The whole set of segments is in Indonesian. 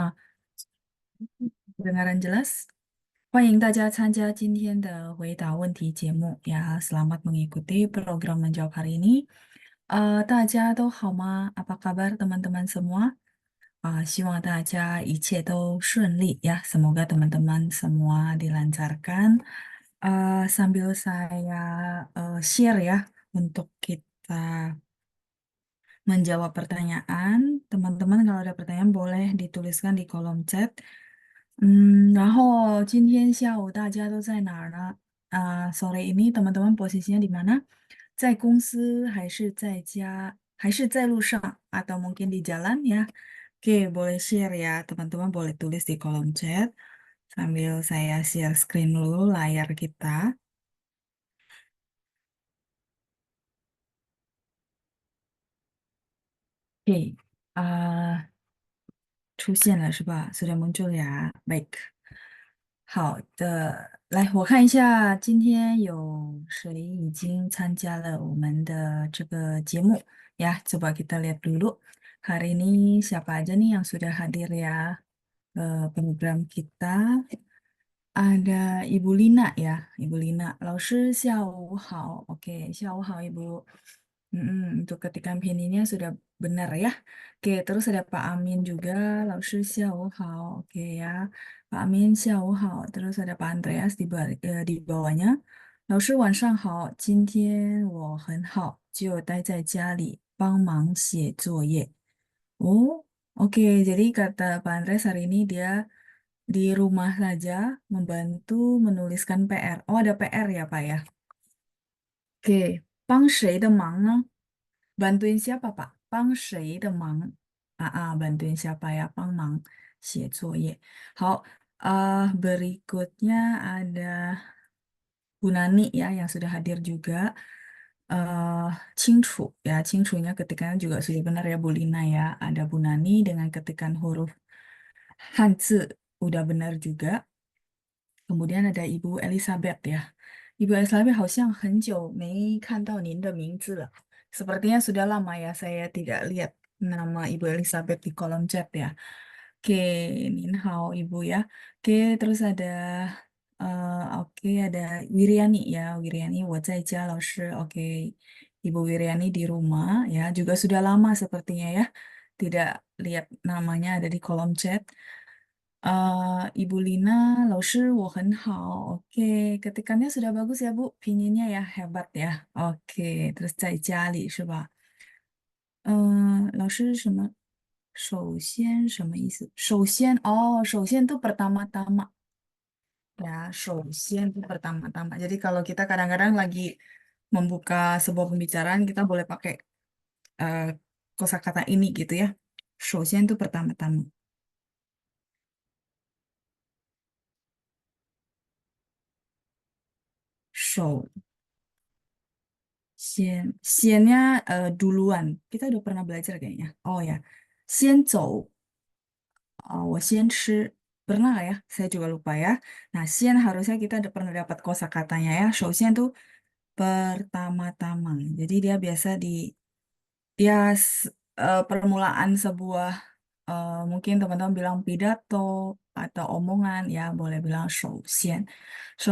吗？Kedengaran jelas? 欢迎大家参加今天的回答问题节目呀。Selamat mengikuti program menjawab hari ini. 大家都好吗？Apa kabar teman-teman semua? 希望大家一切都顺利ya. Semoga teman-teman semua dilancarkan. Sambil saya share ya untuk kita menjawab pertanyaan. Teman-teman kalau ada pertanyaan boleh dituliskan di kolom chat. 然后今天下午大家都在哪儿呢？sore ini teman-teman posisinya di mana? 在公司还是在家，还是在路上atau mungkin di jalan ya? Oke, boleh share ya. Teman-teman boleh tulis di kolom chat sambil saya share screen dulu layar kita. Oke, 出现了是吧？sudah muncul ya. Baik. 好的，来，我看一下今天有谁已经参加了我们的这个节目ya. Coba kita lihat dulu. Hari ini siapa aja nih yang sudah hadir ya program kita. Ada Ibu Lina ya, Ibu Lina. 老师下午好. Oke, 下午好 Ibu. Untuk ketikan pinnya sudah benar ya. Oke, terus ada Pak Amin juga. 老师下午好. Oke ya. Pak Amin 下午好. Terus ada Pak Andreas di bawahnya. 老师晚上好，今天我很好，只有待在家里帮忙写作业。Oh, oke. Jadi kata Pak Andreas hari ini dia di rumah saja membantu menuliskan PR. Oh, ada PR ya, Pak ya? Oke, 帮谁的忙呢？Bantuin siapa, Pak? 帮谁的忙? Bantuin siapa ya? 帮忙写作业. 好, berikutnya ada Bu Nani ya yang sudah hadir juga. eh Cingcu ya, Cingcunya ketikannya juga sudah benar ya Bu Lina ya. Ada Bu Nani dengan ketikan huruf Hanzi udah benar juga. Kemudian ada Ibu Elizabeth ya. Ibu Elizabeth 好像很久没看到您的名字了. Sepertinya sudah lama ya saya tidak lihat nama Ibu Elizabeth di kolom chat ya. Oke, Nin hao Ibu ya. Oke, terus ada Wiriani ya, Wiriani 我在家老师. Oke, Ibu Wiriani di rumah ya, juga sudah lama sepertinya ya. Tidak lihat namanya ada di kolom chat. Ibu Lina, 老师我很好. Oke, ketikannya sudah bagus ya Bu, pinginnya ya hebat ya. Oke, terus 在家里是吧？老师什么？首先什么意思？首先 tuh pertama-tama ya, 首先 tuh pertama-tama. Jadi kalau kita kadang-kadang lagi membuka sebuah pembicaraan, kita boleh pakai eh, kosakata ini gitu ya. 首先 tuh pertama-tama. 首先nya duluan. Kita udah pernah belajar kayaknya. Oh ya, 先走. 我先吃. Pernah nggak ya? Saya juga lupa ya. Nah, 先 harusnya kita udah pernah dapat kosakatanya ya. 首先 tuh pertama-tama. Jadi dia biasa dia permulaan sebuah mungkin teman-teman bilang pidato atau omongan ya boleh bilang 首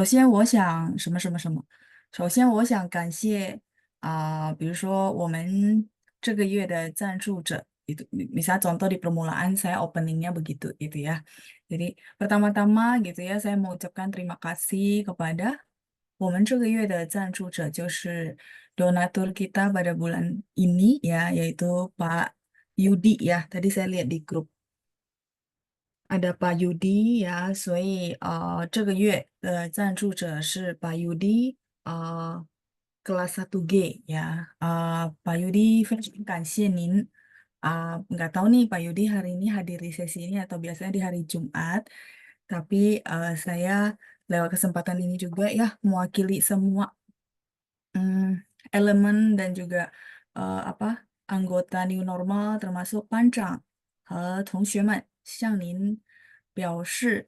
先我想什么什么什么。首先我想感谢比如说我们这个月的赞助者itu misalnya contoh di permulaan saya openingnya begitu gitu ya. Jadi pertama-tama gitu ya saya mengucapkan terima kasih kepada 我们这个月的赞助者就是 donatur kita pada bulan ini ya, yaitu Pak Yudi ya. Tadi saya lihat di grup ada Pak Yudi ya, 所以这个月的赞助者是 Pak Yudi kelas 1G ya. Pak Yudi 非常感谢您. Nggak tahu nih Pak Yudi hari ini hadir di sesi ini atau biasanya di hari Jumat. Tapi saya lewat kesempatan ini juga ya mewakili semua hmm, elemen dan juga apa anggota New Normal termasuk Pancang 和同学们向您表示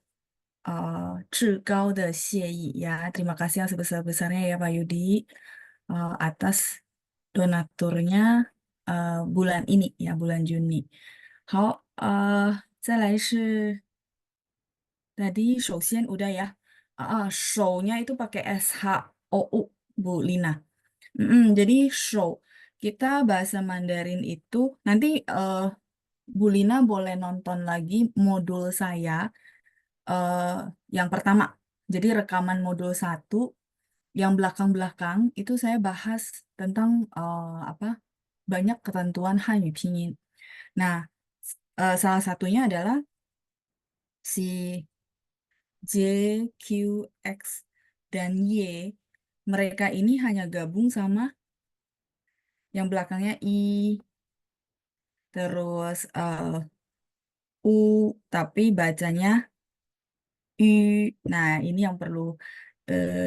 至高的谢意 ya. Terima kasih yang sebesar-besarnya ya Pak Yudi atas donaturnya bulan ini ya bulan Juni. 好再来是tadi 首先 udah ya. Show-nya itu pakai SHOU, Bu Lina. Jadi show. Kita bahasa Mandarin itu nanti Bu Lina boleh nonton lagi modul saya eh, yang pertama. Jadi rekaman modul 1 yang belakang-belakang itu saya bahas tentang apa banyak ketentuan Hanyu Pinyin. Nah, salah satunya adalah si J, Q, X, dan Y. Mereka ini hanya gabung sama yang belakangnya I, terus U, tapi bacanya U. Nah, ini yang perlu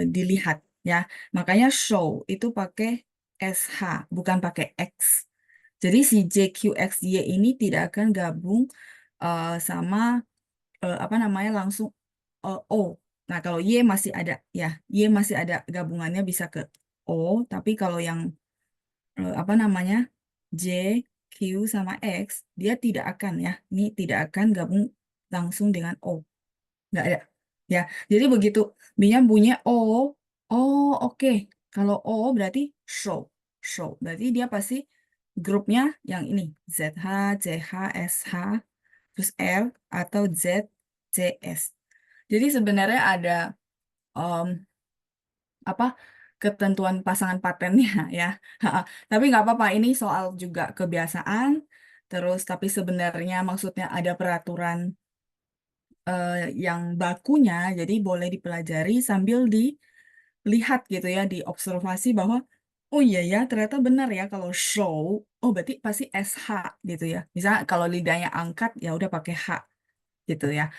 dilihat ya. Makanya show itu pakai SH, bukan pakai X. Jadi si J, Q, X, Y ini tidak akan gabung sama apa namanya langsung O. Nah, kalau Y masih ada ya, Y masih ada gabungannya bisa ke O, tapi kalau yang apa namanya J, Q sama X dia tidak akan ya. Ini tidak akan gabung langsung dengan O. Nggak ada. Ya, jadi begitu B-nya bunyi O. Oh, oke. Kalau O berarti show. Show. Berarti dia pasti grupnya yang ini. ZH, CH, SH, terus L, atau Z, CS. Jadi sebenarnya ada em, apa ketentuan pasangan patennya ya. Tapi nggak apa-apa. Ini soal juga kebiasaan. Terus tapi sebenarnya maksudnya ada peraturan yang bakunya, jadi boleh dipelajari sambil dilihat gitu ya, diobservasi bahwa oh iya ya ternyata benar ya kalau show, oh berarti pasti SH gitu ya. Misalnya kalau lidahnya angkat ya udah pakai H gitu ya.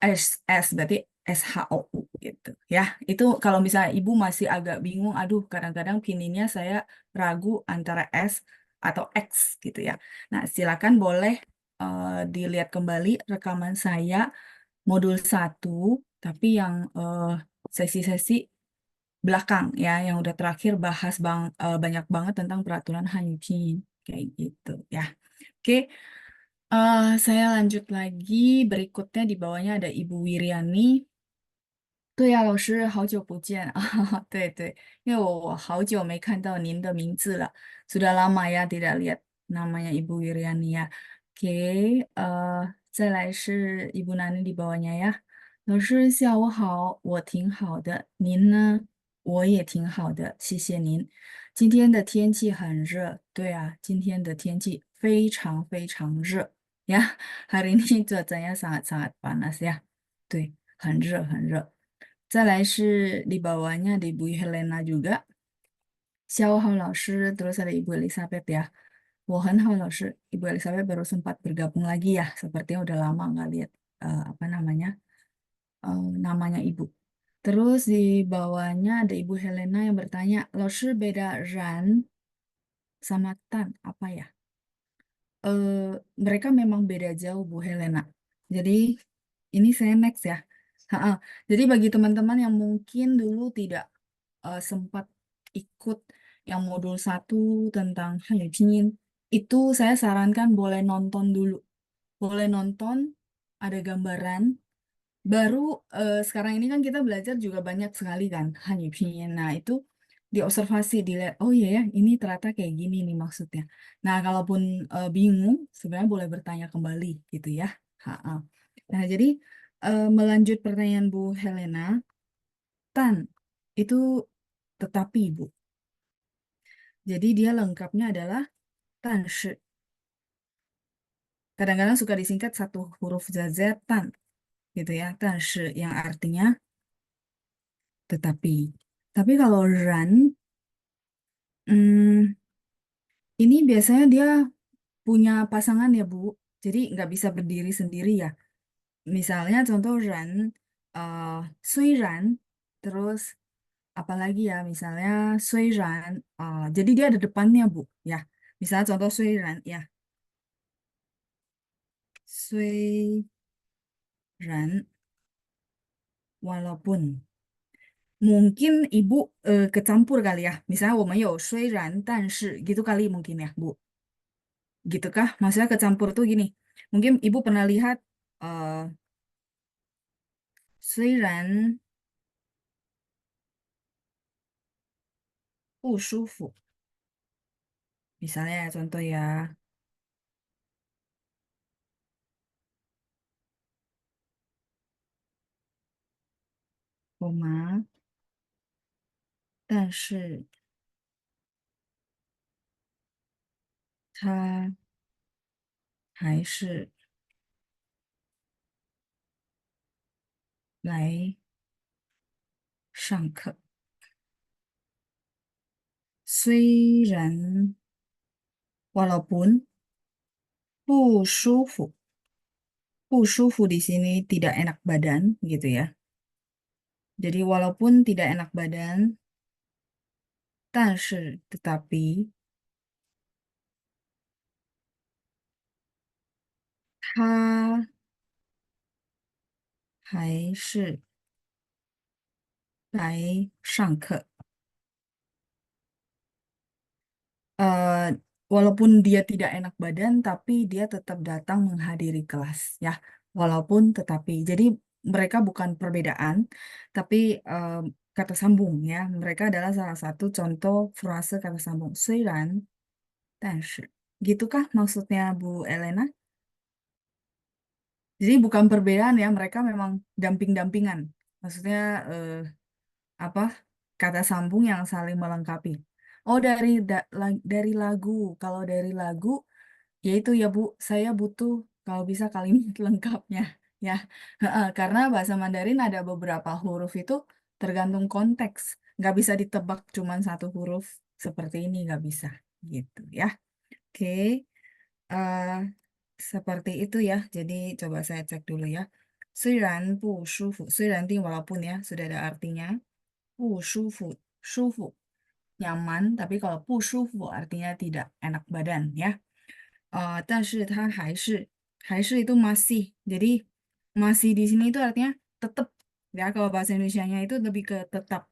S berarti SHOU gitu ya. Itu kalau misalnya ibu masih agak bingung, aduh kadang-kadang pininnya saya ragu antara S atau X gitu ya. Nah silakan boleh dilihat kembali rekaman saya modul 1, tapi yang sesi-sesi belakang ya, yang udah terakhir bahas banyak banget tentang peraturan Hanyu kayak gitu ya. Oke, saya lanjut lagi. Berikutnya di bawahnya ada Ibu Wiriani. 对呀，老师，好久不见啊！对对，因为我好久没看到您的名字了，sudah lama ya tidak lihat namanya Ibu Wiriani ya. Oke, 再来是 Ibu Nani di bawahnya ya. 老师，下午好，我挺好的，您呢？我也挺好的，谢谢您。今天的天气很热，对啊，今天的天气非常非常热呀。hari ini cuacanya sangat-sangat panas ya. 对，很热很热。再来是 di bawahnya ada Ibu Helena juga. 下午好 老师, terus ada Ibu Elizabeth ya. 我很好 老师, Ibu Elizabeth baru sempat bergabung lagi ya, sepertinya udah lama nggak lihat apa namanya namanya Ibu. Terus di bawahnya ada Ibu Helena yang bertanya, 老师 beda ran sama tan apa ya? eh, Mereka memang beda jauh Bu Helena. Jadi ini saya next ya. Ha-ha. Jadi bagi teman-teman yang mungkin dulu tidak sempat ikut yang modul 1 tentang Hanyu Pinyin, itu saya sarankan boleh nonton dulu. Boleh nonton, ada gambaran. Baru sekarang ini kan kita belajar juga banyak sekali kan Hanyu Pinyin. Nah itu diobservasi, dilihat, oh iya ya, ini ternyata kayak gini nih maksudnya. Nah kalaupun bingung, sebenarnya boleh bertanya kembali gitu ya. Ha-ha. Nah jadi melanjut pertanyaan Bu Helena, tan itu tetapi Bu. Jadi dia lengkapnya adalah tan shi. Kadang-kadang suka disingkat satu huruf saja tan gitu ya, tan shi yang artinya tetapi. Tapi kalau ran, hmm, ini biasanya dia punya pasangan ya Bu. Jadi nggak bisa berdiri sendiri ya. Misalnya contoh ran, uh, suiran, terus apalagi ya misalnya suiran, jadi dia ada depannya Bu ya. Misalnya contoh suiran ya, suiran walaupun. Mungkin ibu kecampur kali ya. Misalnya 我们有 虽然 但是 gitu kali mungkin ya Bu. Gitu kah? Maksudnya kecampur tuh gini. Mungkin ibu pernah lihat 呃，虽然不舒服，misalnya contoh ya, koma, 但是他还是来上课。虽然 walaupun 不舒服，不舒服di sini tidak enak badan gitu ya. Jadi walaupun tidak enak badan, 但是 tetapi 他还是来上课。eh, Walaupun dia tidak enak badan, tapi dia tetap datang menghadiri kelas, ya. Walaupun tetapi, jadi mereka bukan perbedaan, tapi kata sambung, ya. Mereka adalah salah satu contoh frase kata sambung. 虽然, 但是. Gitukah maksudnya Bu Elena? Jadi bukan perbedaan ya, mereka memang damping-dampingan. Maksudnya apa kata sambung yang saling melengkapi. Oh dari lagu. Kalau dari lagu, yaitu ya Bu, saya butuh kalau bisa kalimat lengkapnya ya. Heeh, karena bahasa Mandarin ada beberapa huruf itu tergantung konteks, nggak bisa ditebak cuman satu huruf seperti ini nggak bisa gitu ya. Oke, eh, seperti itu ya. Jadi coba saya cek dulu ya. 虽然不舒服, 虽然 walaupun ya sudah ada artinya. 不舒服, 舒服, nyaman, tapi kalau 不舒服 artinya tidak enak badan ya. 但是它还是itu masih. Jadi masih di sini itu artinya tetap ya. Kalau bahasa Indonesianya itu lebih ke tetap.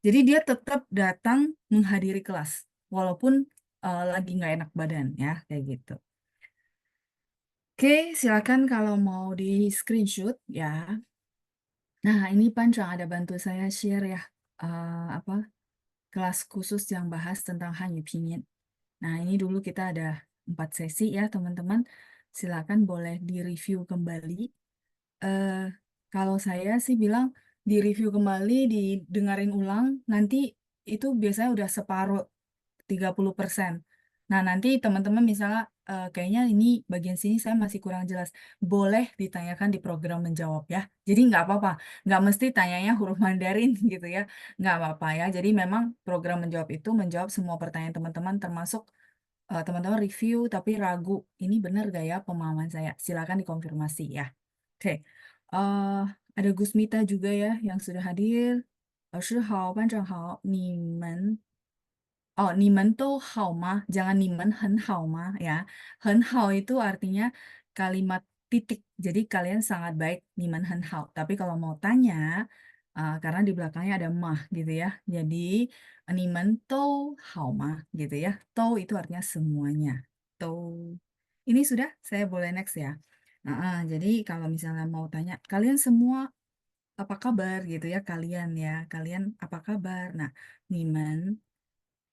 Jadi dia tetap datang menghadiri kelas walaupun lagi nggak enak badan ya kayak gitu. Oke, silakan kalau mau di screenshot ya. Nah, ini Pancang ada bantu saya share ya. Apa kelas khusus yang bahas tentang Hanyu Pinyin. Nah, ini dulu kita ada 4 sesi ya, teman-teman. Silakan boleh di-review kembali. Eh, Kalau saya sih bilang di-review kembali, didengarin ulang, nanti itu biasanya udah separuh 30%. Nah, nanti teman-teman misalnya kayaknya ini bagian sini saya masih kurang jelas. Boleh ditanyakan di program menjawab ya. Jadi nggak apa-apa. Nggak mesti tanyanya huruf Mandarin gitu ya. Nggak apa-apa ya. Jadi memang program menjawab itu menjawab semua pertanyaan teman-teman termasuk teman-teman review tapi ragu. Ini benar gak ya pemahaman saya? Silakan dikonfirmasi ya. Oke. eh ada Gusmita juga ya yang sudah hadir. 老师好，班长好，你们 Oh, nimen tuh hao ma, jangan nimen hen hao ma ya. Hen hao itu artinya kalimat titik. Jadi kalian sangat baik nimen hen hao. Tapi kalau mau tanya, karena di belakangnya ada mah gitu ya. Jadi nimen tuh hao ma gitu ya. Tuh itu artinya semuanya. Tuh. Ini sudah, saya boleh next ya. Jadi kalau misalnya mau tanya, kalian semua apa kabar gitu ya? Kalian ya, kalian apa kabar? Nah, nimen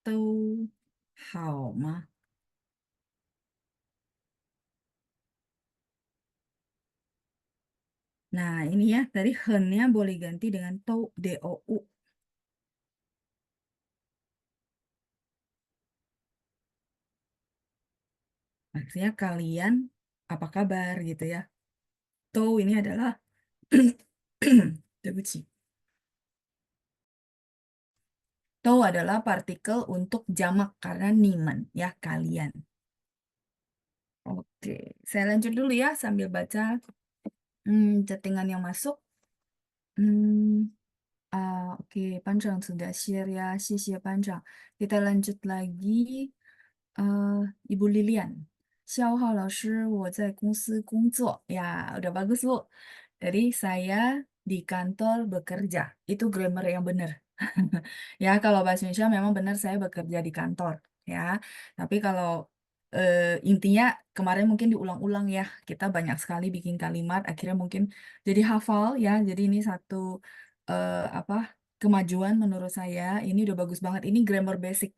都好吗？Nah, ini ya, tadi hennya boleh ganti dengan dou. Maksudnya kalian apa kabar gitu ya. Tou ini adalah 对不起. Tou adalah partikel untuk jamak karena niman ya kalian. Oke, saya lanjut dulu ya sambil baca chattingan yang masuk. Hmm, oke, Panjang sudah share ya, 谢谢 Panjang. Kita lanjut lagi. Ibu Lilian. 下午好，老师，我在公司工作. Ya, udah bagus, Bu. Jadi saya di kantor bekerja. Itu grammar yang benar. Ya, kalau bahasa Indonesia memang benar saya bekerja di kantor. Ya, tapi kalau intinya kemarin mungkin diulang-ulang ya. Kita banyak sekali bikin kalimat, akhirnya mungkin jadi hafal ya. Jadi ini satu apa kemajuan menurut saya. Ini udah bagus banget. Ini grammar basic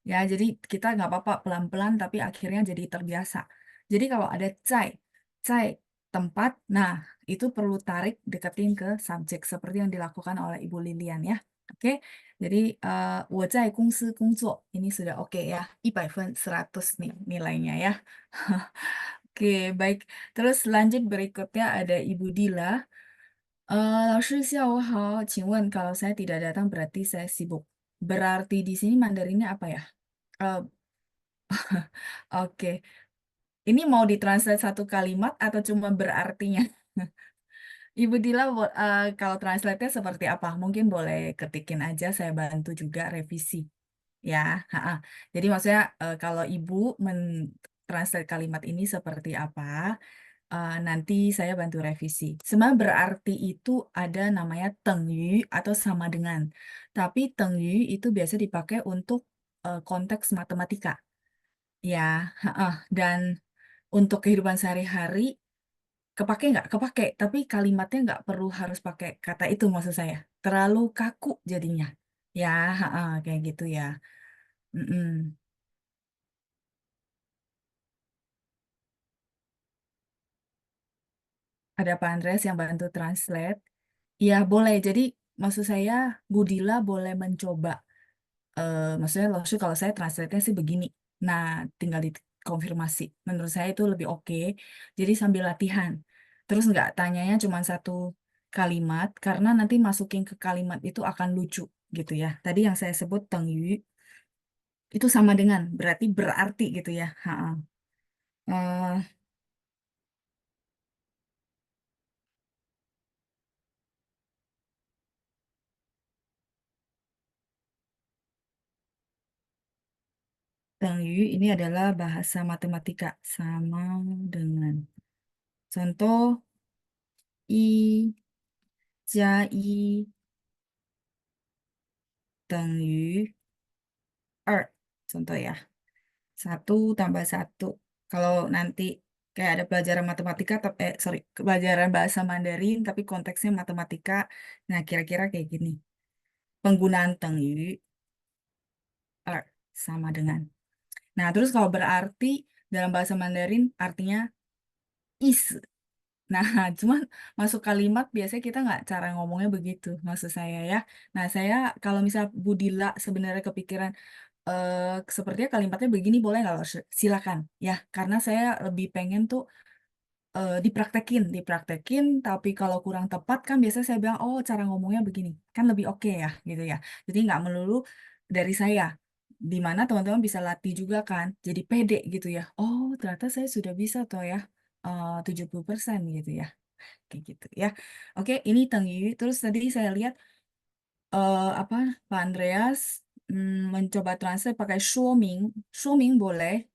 ya. Jadi kita nggak apa-apa pelan-pelan, tapi akhirnya jadi terbiasa. Jadi kalau ada cai tempat, nah itu perlu tarik deketin ke subjek seperti yang dilakukan oleh Ibu Lilian ya. Oke, jadi 我在公司工作 ini sudah oke ya, 100分 100 nih nilainya ya. Oke, baik. Terus lanjut berikutnya ada Ibu Dila. 老师下午好，请问 kalau saya tidak datang berarti saya sibuk. Berarti di sini Mandarinnya apa ya? Eh, oke, ini mau ditranslate satu kalimat atau cuma berartinya? Ibu Dila, kalau translate-nya seperti apa? Mungkin boleh ketikin aja, saya bantu juga revisi. Ya, ha-ha. Jadi maksudnya kalau Ibu mentranslate kalimat ini seperti apa, nanti saya bantu revisi. Sebenarnya berarti itu ada namanya tengyu atau sama dengan. Tapi tengyu itu biasa dipakai untuk konteks matematika. Ya, ha-ha. Dan untuk kehidupan sehari-hari kepake nggak? Kepake, tapi kalimatnya nggak perlu harus pakai kata itu maksud saya. Terlalu kaku jadinya. Ya, ha-ha, kayak gitu ya. Mm-mm. Ada Pak Andreas yang bantu translate. Ya, boleh. Jadi, maksud saya, Budila boleh mencoba. Maksudnya, maksud kalau saya translate-nya sih begini. Nah, tinggal dikonfirmasi. Menurut saya itu lebih oke. Jadi, sambil latihan. Terus nggak tanyanya cuma satu kalimat, karena nanti masukin ke kalimat itu akan lucu, gitu ya. Tadi yang saya sebut tengyu, itu sama dengan, berarti gitu ya. Ha-ha. Eh, Tengyu ini adalah bahasa matematika sama dengan contoh i 加一等于二 contoh ya, satu tambah satu. Kalau nanti kayak ada pelajaran matematika tapi sorry, pelajaran bahasa Mandarin tapi konteksnya matematika, nah kira-kira kayak gini, penggunaan tengyu er sama dengan. Nah terus kalau berarti dalam bahasa Mandarin artinya is. Nah, cuman masuk kalimat biasanya kita nggak cara ngomongnya begitu, maksud saya ya. Nah, saya kalau misal Budila sebenarnya kepikiran eh sepertinya kalimatnya begini boleh nggak? Loh? Silakan ya, karena saya lebih pengen tuh dipraktekin. Tapi kalau kurang tepat kan biasanya saya bilang, oh cara ngomongnya begini, kan lebih oke ya, gitu ya. Jadi nggak melulu dari saya. Di mana teman-teman bisa latih juga kan, jadi pede gitu ya. Oh, ternyata saya sudah bisa tuh ya, 70% gitu ya. Kayak gitu ya. Oke, ini Tanggi. Terus tadi saya lihat apa Pak Andreas mencoba translate pakai 说明, 说明 boleh.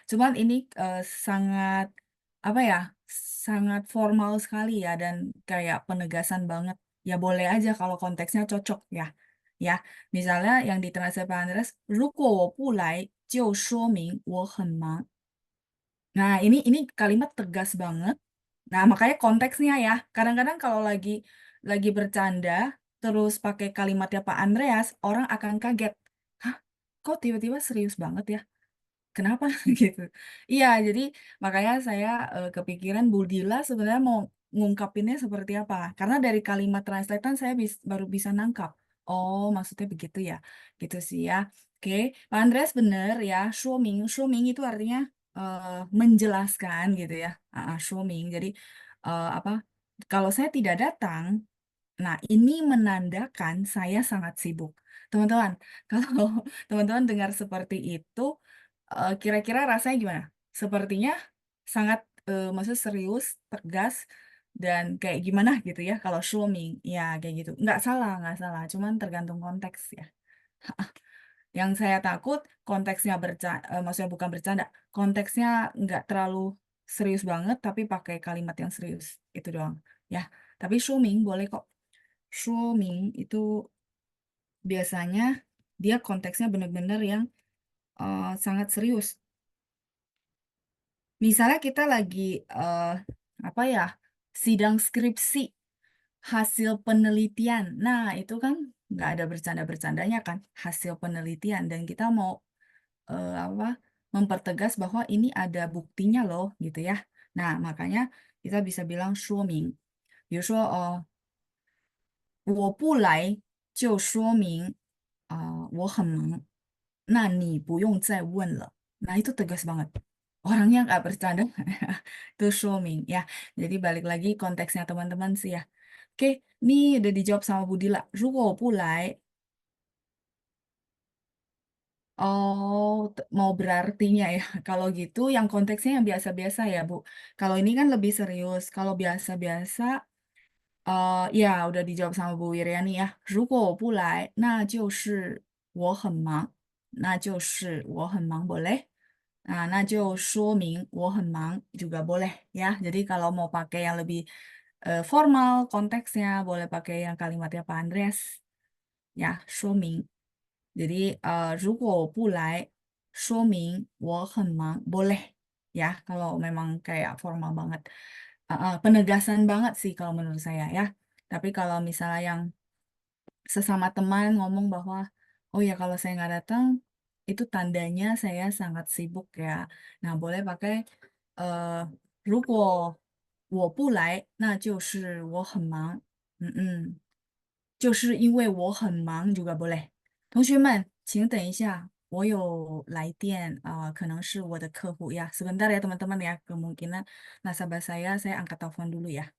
Cuman ini sangat apa ya? Sangat formal sekali ya dan kayak penegasan banget. Ya boleh aja kalau konteksnya cocok ya. Ya, misalnya yang ditranslate Pak Andreas, 如果我不来就说明我很忙. Nah, ini kalimat tegas banget. Nah, makanya konteksnya ya. Kadang-kadang kalau lagi bercanda terus pakai kalimatnya Pak Andreas, orang akan kaget. Hah, kok tiba-tiba serius banget ya? Kenapa gitu? Iya, jadi makanya saya kepikiran Bu Dila sebenarnya mau ngungkapinnya seperti apa. Karena dari kalimat translatean saya baru bisa nangkap. Oh, maksudnya begitu ya. Gitu sih ya. Oke, Pak Andreas bener ya. Showming itu artinya menjelaskan gitu ya. Showming. Jadi apa? Kalau saya tidak datang, nah, ini menandakan saya sangat sibuk. Teman-teman, kalau teman-teman dengar seperti itu, kira-kira rasanya gimana? Sepertinya sangat, maksudnya serius, tegas, dan kayak gimana gitu ya kalau swimming. Ya, kayak gitu. Nggak salah. Cuman tergantung konteks ya. Yang saya takut konteksnya maksudnya bukan bercanda, konteksnya nggak terlalu serius banget, tapi pakai kalimat yang serius. Itu doang. Ya, tapi swimming boleh kok. Swimming itu biasanya dia konteksnya benar-benar yang sangat serius. Misalnya kita lagi eh, apa ya, sidang skripsi, hasil penelitian. Nah, itu kan nggak ada bercanda-bercandanya kan, hasil penelitian. Dan kita mau apa, mempertegas bahwa ini ada buktinya loh, gitu ya. Nah, makanya kita bisa bilang 说明。比如说，我不来就说明我很忙，那你不用再问了。Nah, itu tegas banget. Orangnya nggak bercanda, itu 说明 ya. Jadi balik lagi konteksnya teman-teman sih ya. Oke, ini udah dijawab sama Budila. 如果我不来, oh, mau berartinya ya. Kalau gitu, yang konteksnya yang biasa-biasa ya, Bu. Kalau ini kan lebih serius. Kalau biasa-biasa, ya udah dijawab sama Bu Wiriani ya. 如果我不来，那就是我很忙，那就是我很忙 boleh. Nah, 那就说明我很忙 juga boleh ya. Jadi kalau mau pakai yang lebih formal konteksnya, boleh pakai yang kalimatnya Pak Andreas ya, 说明. Jadi 如果我不来，说明我很忙 boleh ya. Kalau memang kayak formal banget. Penegasan banget sih kalau menurut saya ya. Tapi kalau misalnya yang sesama teman ngomong bahwa, oh ya kalau saya nggak datang, itu tandanya saya sangat sibuk ya. Nah, boleh pakai 如果我不来，那就是我很忙。嗯嗯，就是因为我很忙 juga boleh。同学们，请等一下，我有来电可能是我的客户ya. Sebentar ya teman-teman ya, kemungkinan nasabah saya angkat telepon dulu ya.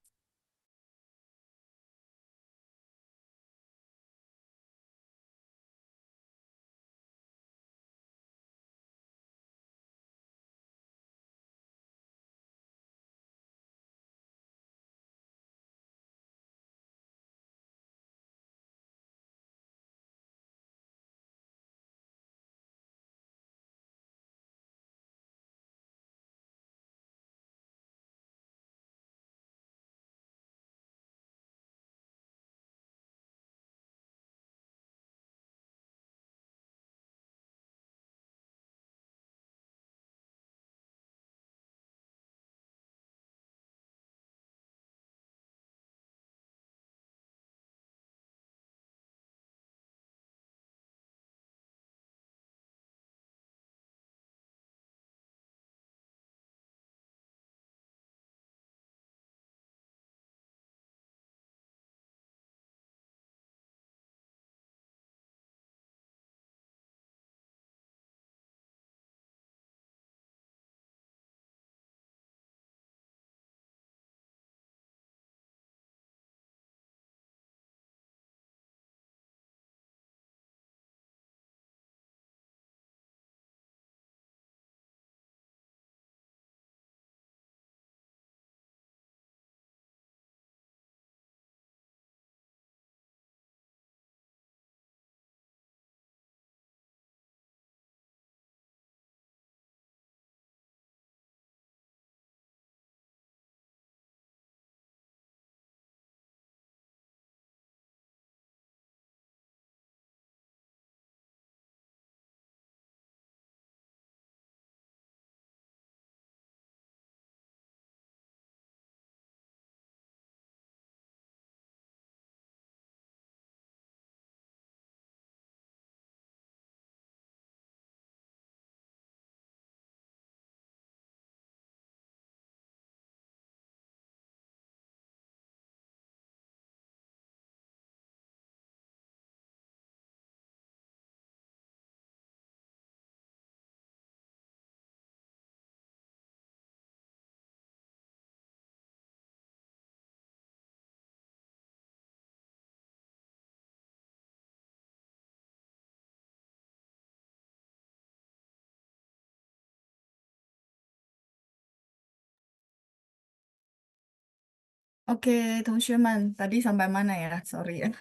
Oke, 同学们, tadi sampai mana ya? Sorry ya.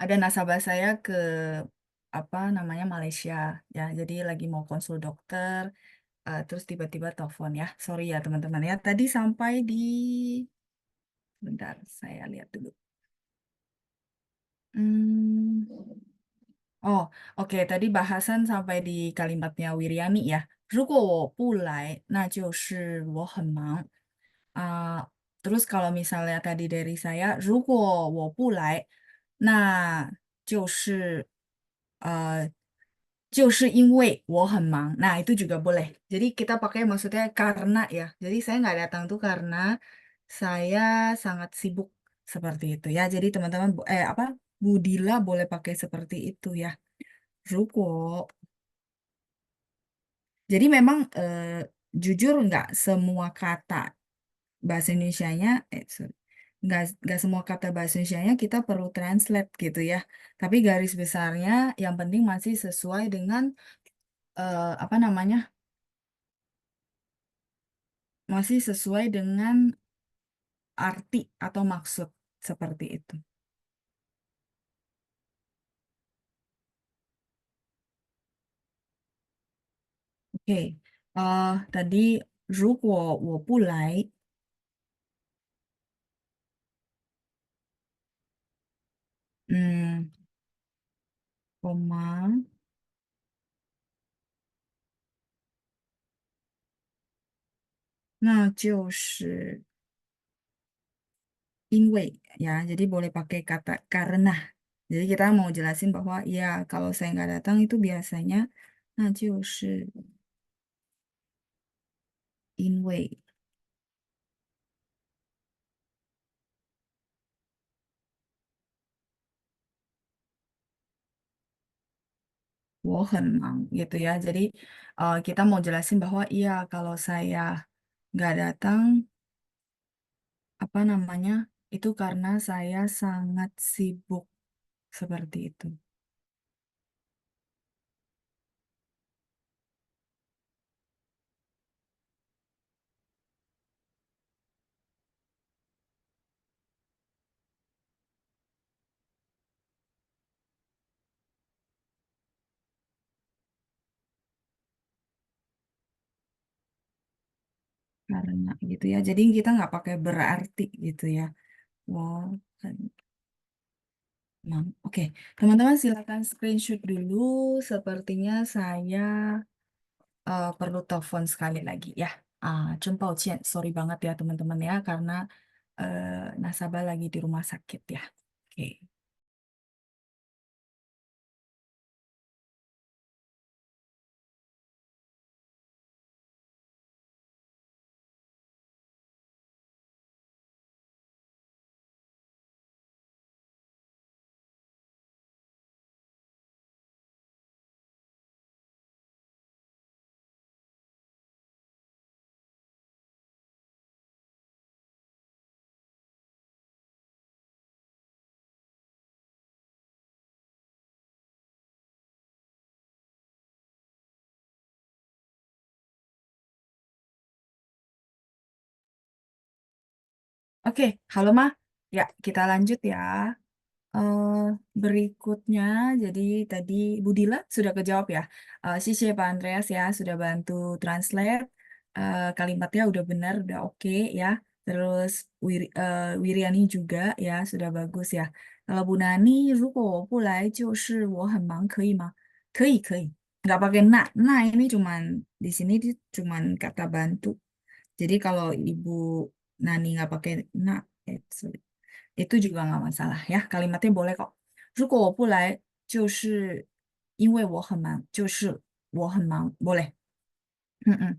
Ada nasabah saya ke apa namanya Malaysia ya. Jadi lagi mau konsul dokter, terus tiba-tiba telepon ya. Sorry ya teman-teman ya. Tadi sampai di, bentar, saya lihat dulu. Hmm. Oh, oke. Tadi bahasan sampai di kalimatnya Wiriani ya. 如果我不来，那就是我很忙。啊、terus kalau misalnya tadi dari saya, 如果我不来，那就是就是因为我很忙. Nah, itu juga boleh. Jadi kita pakai maksudnya karena ya. Jadi saya nggak datang tuh karena saya sangat sibuk seperti itu ya. Jadi teman-teman, apa, Budila boleh pakai seperti itu ya. 如果 Jadi memang jujur nggak semua kata bahasa Indonesianya, sorry, nggak semua kata bahasa Indonesianya kita perlu translate gitu ya. Tapi garis besarnya yang penting masih sesuai dengan apa namanya, masih sesuai dengan arti atau maksud seperti itu. Oke, tadi 如果我不来，嗯，koma，那就是因为ya, jadi boleh pakai kata karena. Jadi kita mau jelasin bahwa ya kalau saya nggak datang itu biasanya, nah 就是因为我很忙gitu ya. Jadi kita mau jelasin bahwa iya kalau saya nggak datang, apa namanya, itu karena saya sangat sibuk seperti itu. Karena gitu ya. Jadi kita nggak pakai berarti gitu ya. Wow. Oke, teman-teman silakan screenshot dulu. Sepertinya saya perlu telepon sekali lagi ya. Sorry banget ya teman-teman ya karena nasabah lagi di rumah sakit ya. Oke. Oke, halo Ma. Ya, kita lanjut ya. Eh, berikutnya, jadi tadi Budila sudah kejawab ya. Sisi Pak Andreas ya sudah bantu translate. Kalimatnya udah benar, udah oke ya. Terus Wiriani juga ya sudah bagus ya. Kalau Bu Nani, 如果我不来就是我很忙，可以吗？可以。Nggak pakai nah ini cuman di sini dia cuman kata bantu. Jadi kalau Ibu Nani nggak pakai nah, itu juga nggak masalah ya. Kalimatnya boleh kok. 如果我不来，就是因为我很忙，就是我很忙, boleh. Mm-mm.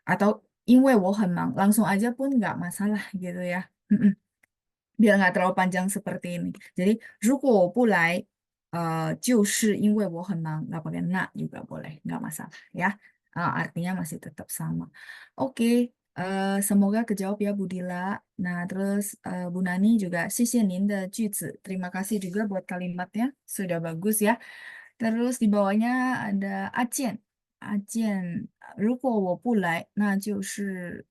Atau 因为我很忙, langsung aja pun nggak masalah gitu ya. Mm-mm. Biar nggak terlalu panjang seperti ini. Jadi 如果我不来, 就是因为我很忙, nggak pakai na juga boleh, nggak masalah ya. Artinya masih tetap sama. Oke, semoga kejawab ya Bu Dila. Nah, terus Bu Nani juga 谢谢您的句子. Terima kasih juga buat kalimatnya, sudah bagus ya. Terus di bawahnya ada Acien. Acien, 如果我不来，那就是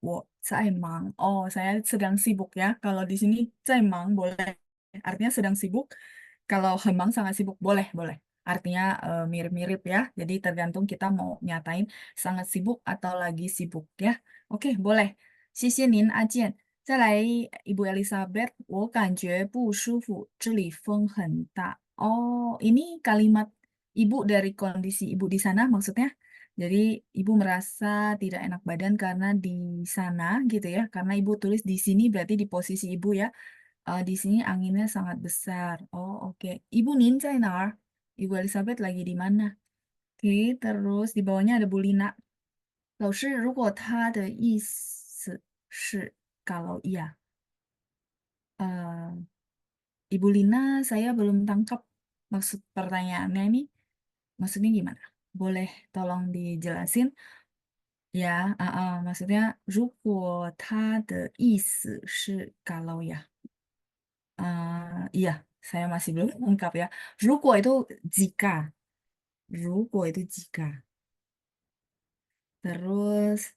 我在忙. Oh, saya sedang sibuk ya. Kalau di sini 在忙 boleh. Artinya sedang sibuk. Kalau 很忙 sangat sibuk boleh. Artinya mirip-mirip ya. Jadi tergantung kita mau nyatain sangat sibuk atau lagi sibuk ya. Oke, boleh. 谢谢您, Acien. 再来，Ibu Elizabeth, 我感觉不舒服，这里风很大. Oh, ini kalimat ibu dari kondisi ibu di sana maksudnya? Jadi ibu merasa tidak enak badan karena di sana gitu ya. Karena ibu tulis di sini berarti di posisi ibu ya. Di sini anginnya sangat besar. Oh, oke. Ibu Nin Zainar. Ibu Elizabeth lagi di mana? Oke, terus di bawahnya ada Bu Lina. 老师，如果他的意思是 kalau iya, eh, Ibu Lina, saya belum tangkap maksud pertanyaannya ini. Maksudnya gimana? Boleh tolong dijelasin? Ya, maksudnya 如果他的意思是 kalau ya. Iya, saya masih belum lengkap ya. 如果 itu jika. 如果 itu jika. Terus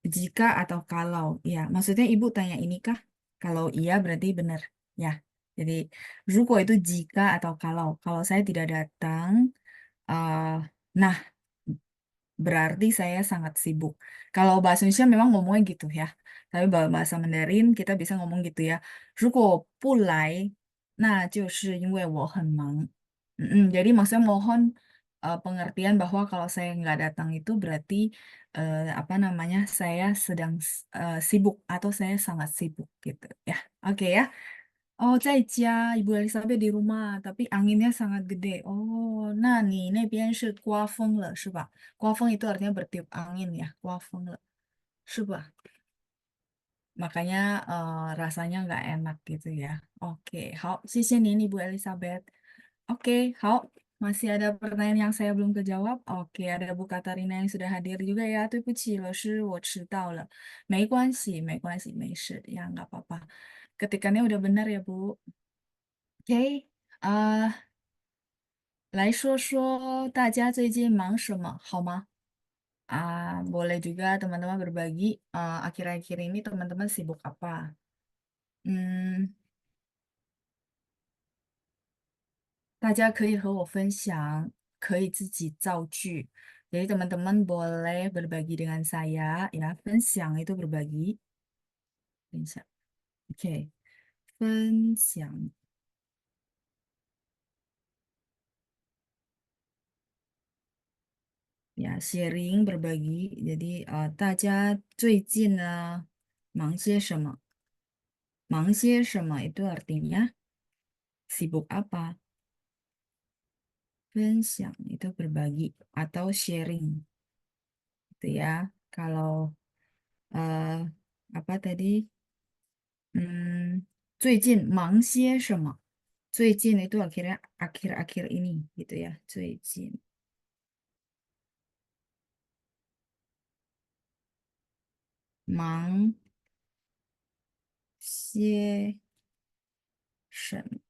jika atau kalau. Ya, maksudnya ibu tanya ini kah? Kalau iya berarti benar. Ya. Jadi 如果 itu jika atau kalau. Kalau saya tidak datang, eh nah berarti saya sangat sibuk. Kalau bahasa Indonesia memang ngomongnya gitu ya. Tapi bahasa Mandarin kita bisa ngomong gitu ya. 如果不来，那就是因为我很忙. Jadi maksudnya mohon pengertian bahwa kalau saya nggak datang itu berarti apa namanya saya sedang sibuk atau saya sangat sibuk gitu ya. Oke ya. Oh, 在家, Ibu Elizabeth di rumah, tapi anginnya sangat gede. Oh, nah nih, 那边是刮风了,是吧?刮风 itu artinya bertiup angin ya, 刮风了,是吧? Makanya rasanya nggak enak gitu ya. Oke, 好，谢谢您, Ibu Elizabeth. Oke, 好, masih ada pertanyaan yang saya belum kejawab. Oke, ada Bu Katarina yang sudah hadir juga ya. 对不起，老师，我迟到了。没关系，没关系，没事, ya nggak apa-apa. Ketikannya udah benar ya, Bu. Oke, 来说说大家最近忙什么，好吗? Boleh juga teman-teman berbagi akhir-akhir ini teman-teman sibuk apa? Hmm, 大家可以和我分享，可以自己造句. Jadi teman-teman boleh berbagi dengan saya ya. 分享 itu berbagi. 分享. Oke. 分享 ya sharing berbagi. Jadi 大家最近呢忙些什么？忙些什么 itu artinya sibuk apa? 分享 itu berbagi atau sharing gitu ya. Kalau eh, apa tadi? 最近忙些什么?最近 itu akhirnya akhir-akhir ini gitu ya. 最近忙些什么?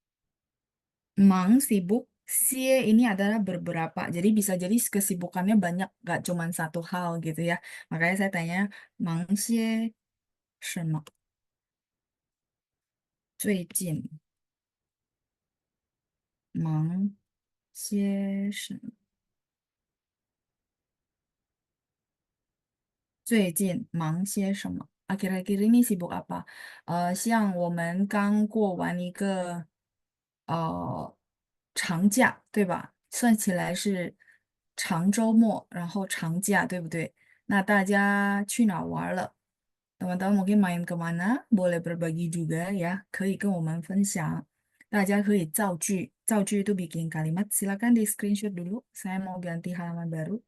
忙 sibuk, sie ini adalah beberapa. Jadi bisa jadi kesibukannya banyak, gak cuma satu hal gitu ya. Makanya saya tanya, 忙些什么?最近忙些什么?最近忙些什么? Akhir-akhir ini sibuk apa? 像我们刚过完一个长假，对吧？算起来是长周末，然后长假，对不对？那大家去哪儿玩儿了？Teman-teman mungkin main kemana? Boleh berbagi juga ya. 可以跟我们分享. 大家可以造句. 造句 itu bikin kalimat. Silakan di screenshot dulu. Saya mau ganti halaman baru.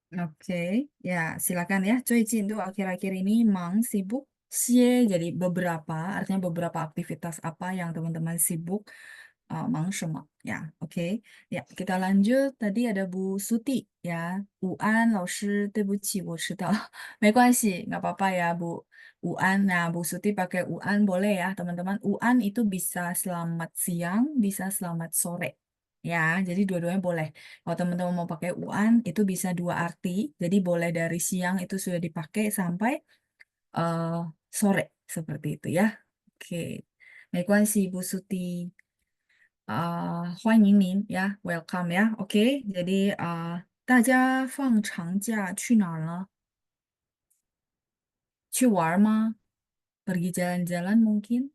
Oke, ya silakan ya. 最近 tuh akhir-akhir ini mang sibuk. Sie jadi beberapa, artinya beberapa aktivitas apa yang teman-teman sibuk. Mang semua. Ya, oke. Ya, kita lanjut. Tadi ada Bu Suti ya. Uan, 老师,对不起，我迟到. 没关系, nggak apa-apa ya Bu. Uan, nah Bu Suti pakai Uan boleh ya teman-teman. Uan itu bisa selamat siang, bisa selamat sore. Ya, jadi dua-duanya boleh. Kalau teman-teman mau pakai uan, itu bisa dua arti. Jadi boleh dari siang itu sudah dipakai sampai eh, sore seperti itu ya. Oke, 没关系，Bu Suti. 欢迎您呀，welcome ya. Oke, jadi 大家放长假去哪儿了？去玩儿吗？Pergi jalan-jalan mungkin？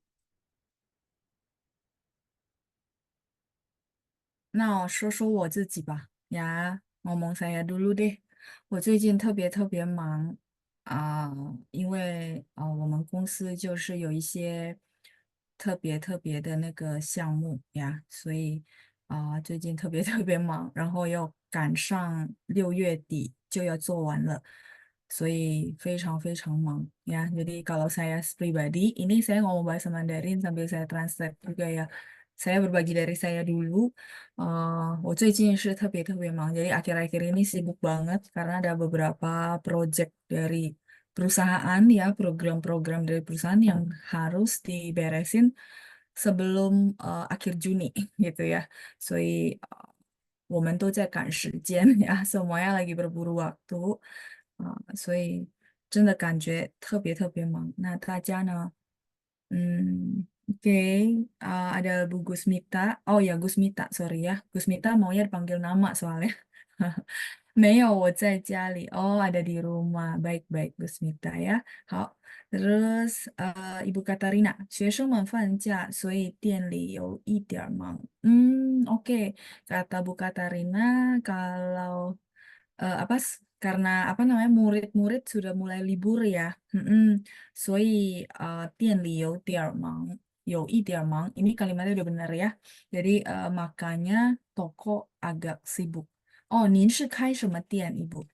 那我说说我自己吧，呀，ngomong saya dulu deh。我最近特别特别忙啊，因为我们公司就是有一些特别特别的那个项目呀，所以最近特别特别忙，然后又赶上6月底就要做完了，所以非常非常忙ya. Jadi kalau saya pribadi, ini saya ngomong bahasa Mandarin sambil saya translate juga ya. Saya berbagi dari saya dulu. 我最近是特别特别忙，jadi akhir-akhir ini sibuk banget karena ada beberapa project dari perusahaan ya, program-program dari perusahaan yang harus diberesin sebelum akhir Juni gitu ya. 所以我们都在赶时间呀，semuanya lagi berburu waktu 所以真的感觉特别特别忙。那大家呢？Oke, ada Bu Gusmita. Oh ya, Gusmita, sorry ya. Gusmita maunya dipanggil nama soalnya. 没有，我在家里。Oh, ada di rumah. Baik-baik, Gusmita ya. 好，terus Ibu Katarina，学生们放假，所以店里有一点儿忙。Oke. Kata Bu Katarina, kalau apa karena apa namanya murid-murid sudah mulai libur ya. 所以店里有点儿忙，有一点儿忙。Ini kalimatnya udah benar ya. Jadi makanya toko agak sibuk. Oh, 您是开什么店，Ibu？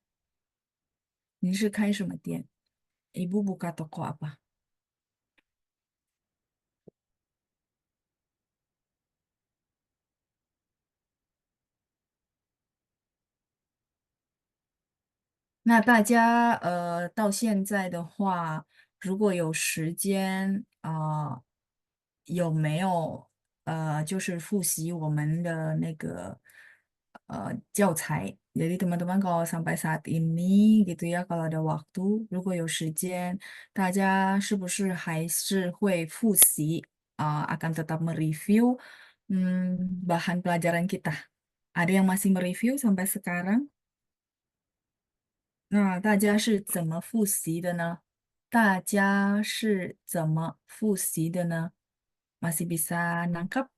您是开什么店？Ibu buka toko apa？那大家到现在的话，如果有时间有没有就是复习我们的那个教材？Jadi teman-teman kalau sampai saat ini gitu ya, kalau ada waktu，如果有时间，大家是不是还是会复习akan tetap mereview bahan pelajaran kita? Ada yang masih mereview sampai sekarang？那大家是怎么复习的呢？大家是怎么复习的呢？Masih bisa nangkap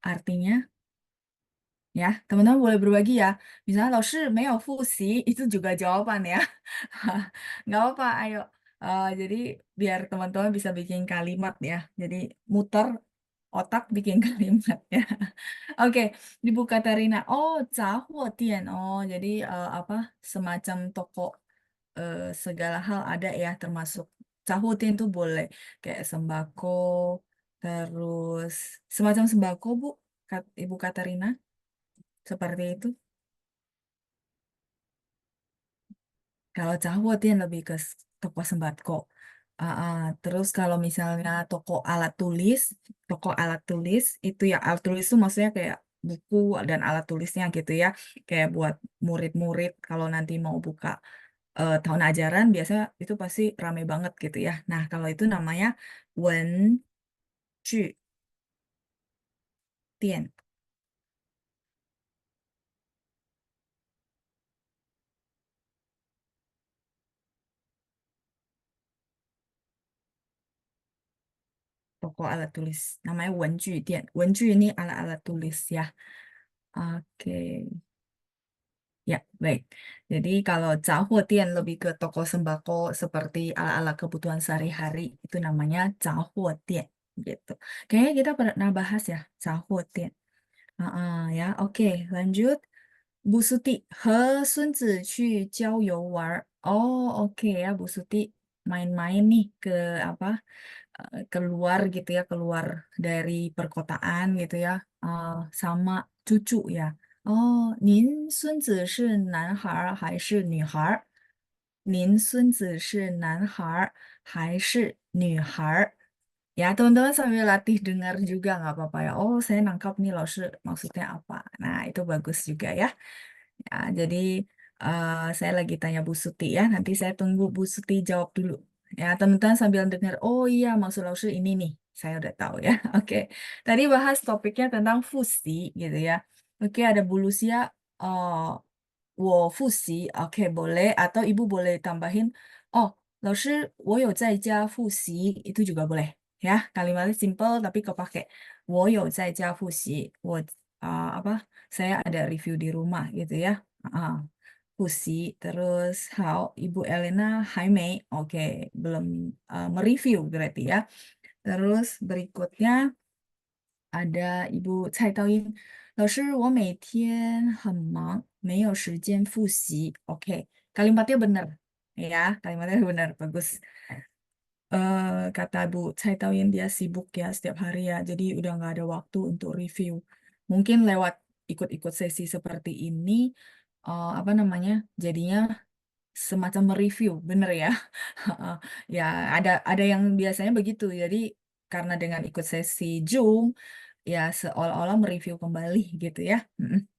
artinya? Ya, teman-teman boleh berbagi ya. Misalnya 老师没有复习, itu juga jawaban ya. Nggak apa, ayo. Jadi biar teman-teman bisa bikin kalimat ya. Jadi muter otak bikin kalimat ya. Oke, di Bu Katarina. Oh, 杂货店. Oh, jadi apa? Semacam toko segala hal ada ya, termasuk 杂货店 tuh boleh kayak sembako, terus semacam sembako Bu, Ibu Katarina. Seperti itu. Kalau Cahwotin lebih ke toko sembako. Terus kalau misalnya toko alat tulis itu ya alat tulis itu maksudnya kayak buku dan alat tulisnya gitu ya. Kayak buat murid-murid kalau nanti mau buka tahun ajaran biasanya itu pasti rame banget gitu ya. Nah, kalau itu namanya Wen Ju Tian, toko alat tulis. Namanya Wen Ju Tian. Wen Ju ini alat-alat tulis ya. Oke. Ya, baik. Jadi kalau Cahodian lebih ke toko sembako seperti ala-ala kebutuhan sehari-hari, itu namanya Cahodian gitu. Kayaknya kita pernah bahas ya, Cahodian. Ya, oke, lanjut. Bu Suti, 和孙子去郊游玩儿. Oh, oke ya, Bu Suti main-main nih ke apa? Keluar gitu ya, keluar dari perkotaan gitu ya, sama cucu ya. Oh, 您孙子是男孩儿还是女孩儿？您孙子是男孩儿还是女孩儿？Ya, teman-teman sambil latih dengar juga nggak apa-apa ya. Oh, saya nangkap nih loh, maksudnya apa. Nah, itu bagus juga ya. Ya, jadi saya lagi tanya Bu Suti ya. Nanti saya tunggu Bu Suti jawab dulu. Ya, teman-teman sambil dengar. Oh iya, maksud Lausur ini nih. Saya udah tahu ya. Oke. Tadi bahas topiknya tentang fusi gitu ya. Oke, ada Bu Lucia. Oh, 我复习，oke boleh atau ibu boleh tambahin oh 老师我有在家复习 itu juga boleh ya kalimatnya simple tapi kepake 我有在家复习apa saya ada review di rumah gitu ya fusi terus how Ibu Elena Jaime oke belum mereview berarti ya terus berikutnya ada Ibu Cai Taoying 老师，我每天很忙，没有时间复习。Oke, kalimatnya benar. Ya, kalimatnya benar. Bagus. Kata Bu Cai Taoying dia sibuk ya setiap hari ya. Jadi udah nggak ada waktu untuk review. Mungkin lewat ikut-ikut sesi seperti ini, apa namanya, jadinya semacam mereview, bener ya? Ya, ada yang biasanya begitu. Jadi karena dengan ikut sesi Zoom, ya seolah-olah mereview kembali gitu ya.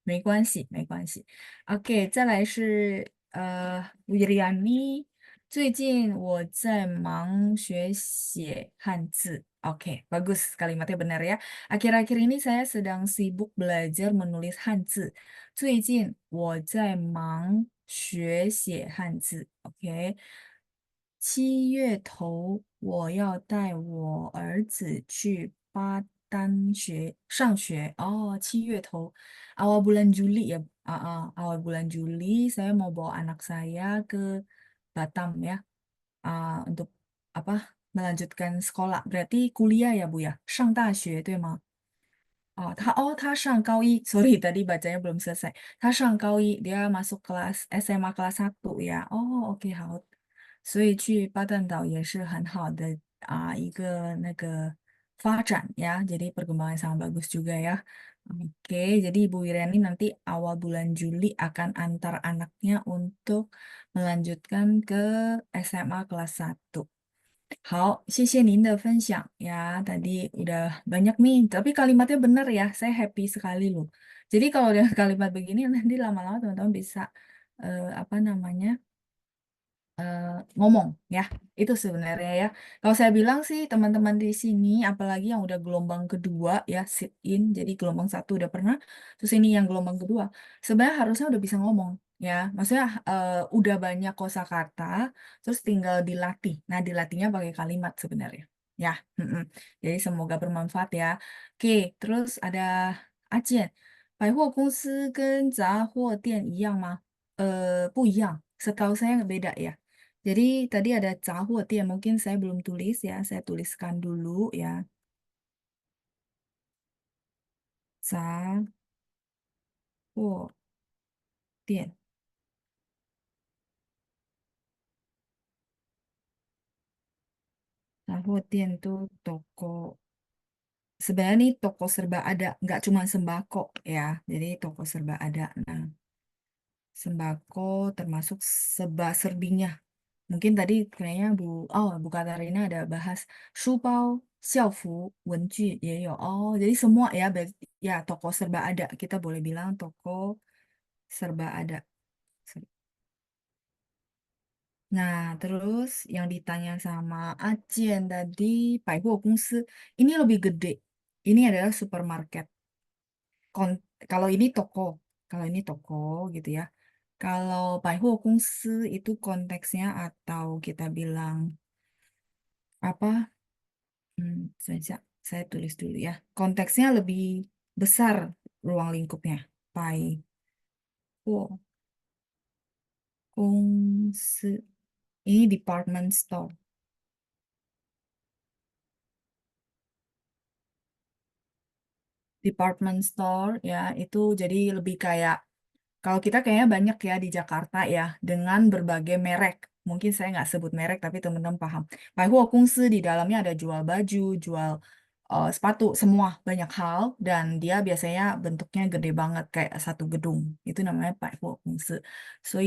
没关系，没关系。OK，再来是Wiriani，最近我在忙学写汉字。Oke, bagus kalimatnya benar ya. Akhir-akhir ini saya sedang sibuk belajar menulis Hanzi. 最近我在忙学写汉字。OK，7月头我要带我儿子去巴丹上学。哦，7月头awal bulan Juli ya. Awal bulan Juli saya mau bawa anak saya ke Batam ya. Untuk apa? Melanjutkan sekolah. Berarti kuliah ya, Bu ya? 上大学对吗？他上高一, sorry tadi bacanya belum selesai. 他上高一, dia masuk kelas SMA kelas 1呀. Oh, OK, 好。所以去巴淡岛也是很好的一个那个发展ya. Jadi perkembangan sangat bagus juga ya. Oke, jadi Ibu Wireni nanti awal bulan Juli akan antar anaknya untuk melanjutkan ke SMA kelas 1. 好，谢谢您的分享ya. Tadi udah banyak nih, tapi kalimatnya benar ya. Saya happy sekali loh. Jadi kalau dengan kalimat begini nanti lama-lama teman-teman bisa apa namanya eh, ngomong ya. Itu sebenarnya ya. Kalau saya bilang sih teman-teman di sini, apalagi yang udah gelombang kedua ya sit in, jadi gelombang 1 udah pernah, terus ini yang gelombang kedua, sebenarnya harusnya udah bisa ngomong ya. Maksudnya udah banyak kosakata, terus tinggal dilatih. Nah dilatihnya pakai kalimat sebenarnya. Ya, jadi semoga bermanfaat ya. Oke, terus ada Acien. 百货公司跟杂货店一样吗？不一样. Setahu saya beda ya. Jadi tadi ada Zahua mungkin saya belum tulis ya, saya tuliskan dulu ya. Zahua 店, 杂货店 tuh toko. Sebenarnya nih toko serba ada, nggak cuma sembako ya. Jadi toko serba ada. Nah, sembako termasuk serba-serbinya. Mungkin tadi kayaknya Bu Katarina ada bahas Shubao, Xiaofu, Wenju, ya. Oh, jadi semua ya, ya toko serba ada. Kita boleh bilang toko serba ada. Nah, terus yang ditanya sama Acien tadi, Paihu Kungsi, ini lebih gede. Ini adalah supermarket. Kalau ini toko, kalau ini toko gitu ya. Kalau Paihu Kungsi itu konteksnya atau kita bilang apa? Saya tulis dulu ya. Konteksnya lebih besar ruang lingkupnya. Paihu Kungsi. Ini department store. Department store ya itu jadi lebih kayak kalau kita kayaknya banyak ya di Jakarta ya dengan berbagai merek. Mungkin saya nggak sebut merek tapi teman-teman paham. Baihuo Kungsi di dalamnya ada jual baju, jual sepatu, semua banyak hal dan dia biasanya bentuknya gede banget kayak satu gedung. Itu namanya Baihuo Kungsi. So,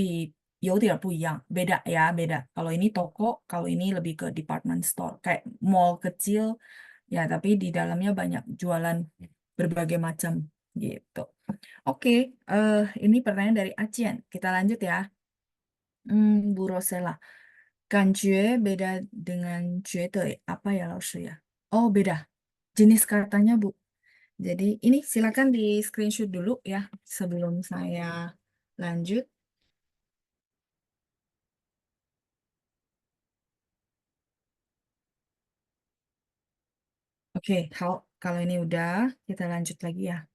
有点不一样, beda ya, beda. Kalau ini toko, kalau ini lebih ke department store, kayak mall kecil ya, tapi di dalamnya banyak jualan berbagai macam gitu. Oke, ini pertanyaan dari Acien. Kita lanjut ya. Bu Rosela. 感觉 beda dengan 觉得 apa ya, 老师 ya? Oh, beda. Jenis katanya, Bu. Jadi ini silakan di screenshot dulu ya sebelum saya lanjut. Oke, kalau ini udah, kita lanjut lagi ya.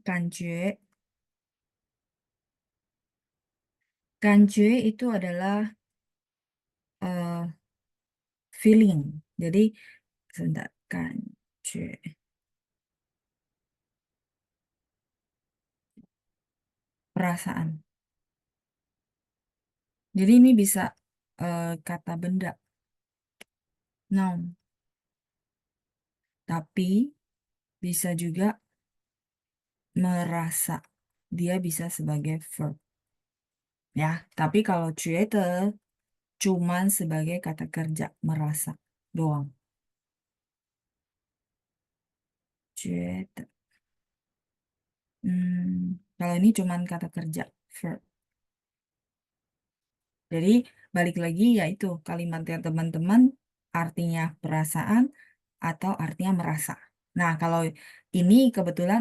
感觉. 感觉 itu adalah eh, feeling. Jadi, sebentar, 感觉, perasaan. Jadi ini bisa kata benda, noun. Tapi bisa juga merasa. Dia bisa sebagai verb. Ya, tapi kalau 觉得 cuman sebagai kata kerja, merasa doang. 觉得. Kalau ini cuman kata kerja, verb. Jadi balik lagi yaitu kalimatnya teman-teman artinya perasaan atau artinya merasa. Nah, kalau ini kebetulan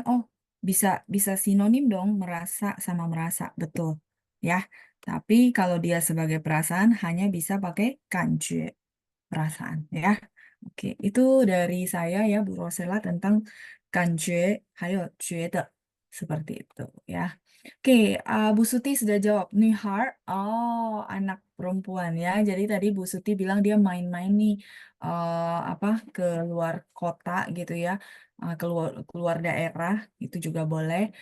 bisa bisa sinonim dong merasa sama merasa, betul. Ya. Tapi kalau dia sebagai perasaan hanya bisa pakai 感觉 perasaan ya. Oke, itu dari saya ya Bu Rosela tentang 感觉 还有觉得 seperti itu ya. Oke, Bu Suti sudah jawab. Nihar, anak perempuan ya. Jadi tadi Bu Suti bilang dia main-main nih apa ke luar kota gitu ya, keluar daerah itu juga boleh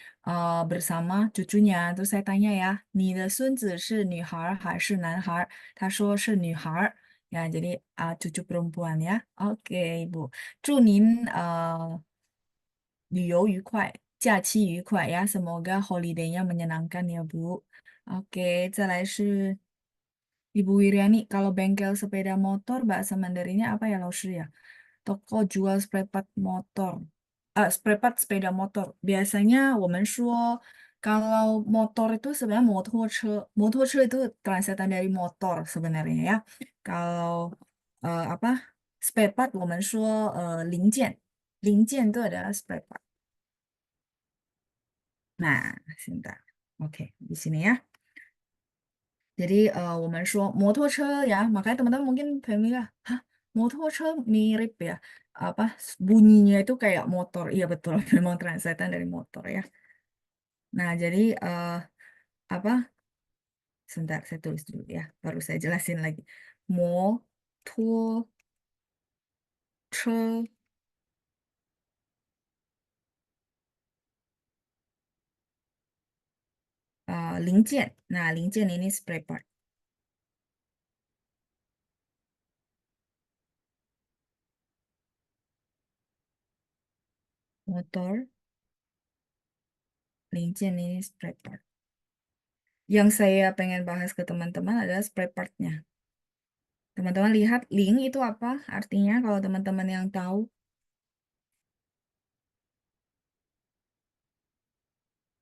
bersama cucunya. Terus saya tanya ya, 你的孙子是女孩还是男孩？他说是女孩。Ya, jadi cucu perempuan ya. Oke, Ibu. 祝您旅游愉快，假期愉快 ya. Semoga holiday-nya menyenangkan ya, Bu. Oke, 再来是 Ibu Wiriani. Kalau bengkel sepeda motor, bahasa Mandarinnya apa ya, Lausri ya? Toko jual spare part motor. Spare part sepeda motor. Biasanya 我们说 kalau motor itu sebenarnya motor motor itu translation dari motor sebenarnya ya. Kalau apa spare part 我们说零件itu adalah spare part. Nah, sebentar. Oke, di sini ya. Jadi 我们说 motor ya, makanya teman-teman mungkin familiar, hah, motor mirip ya, apa bunyinya itu kayak motor. Iya betul, memang translation dari motor ya. Nah, jadi apa? Sebentar, saya tulis dulu ya, baru saya jelasin lagi. Motor, 零件. Nah, 零件 ini spare part. Motor, 零件 ini spare part. Yang saya pengen bahas ke teman-teman adalah spare partnya. Teman-teman lihat link itu apa artinya kalau teman-teman yang tahu.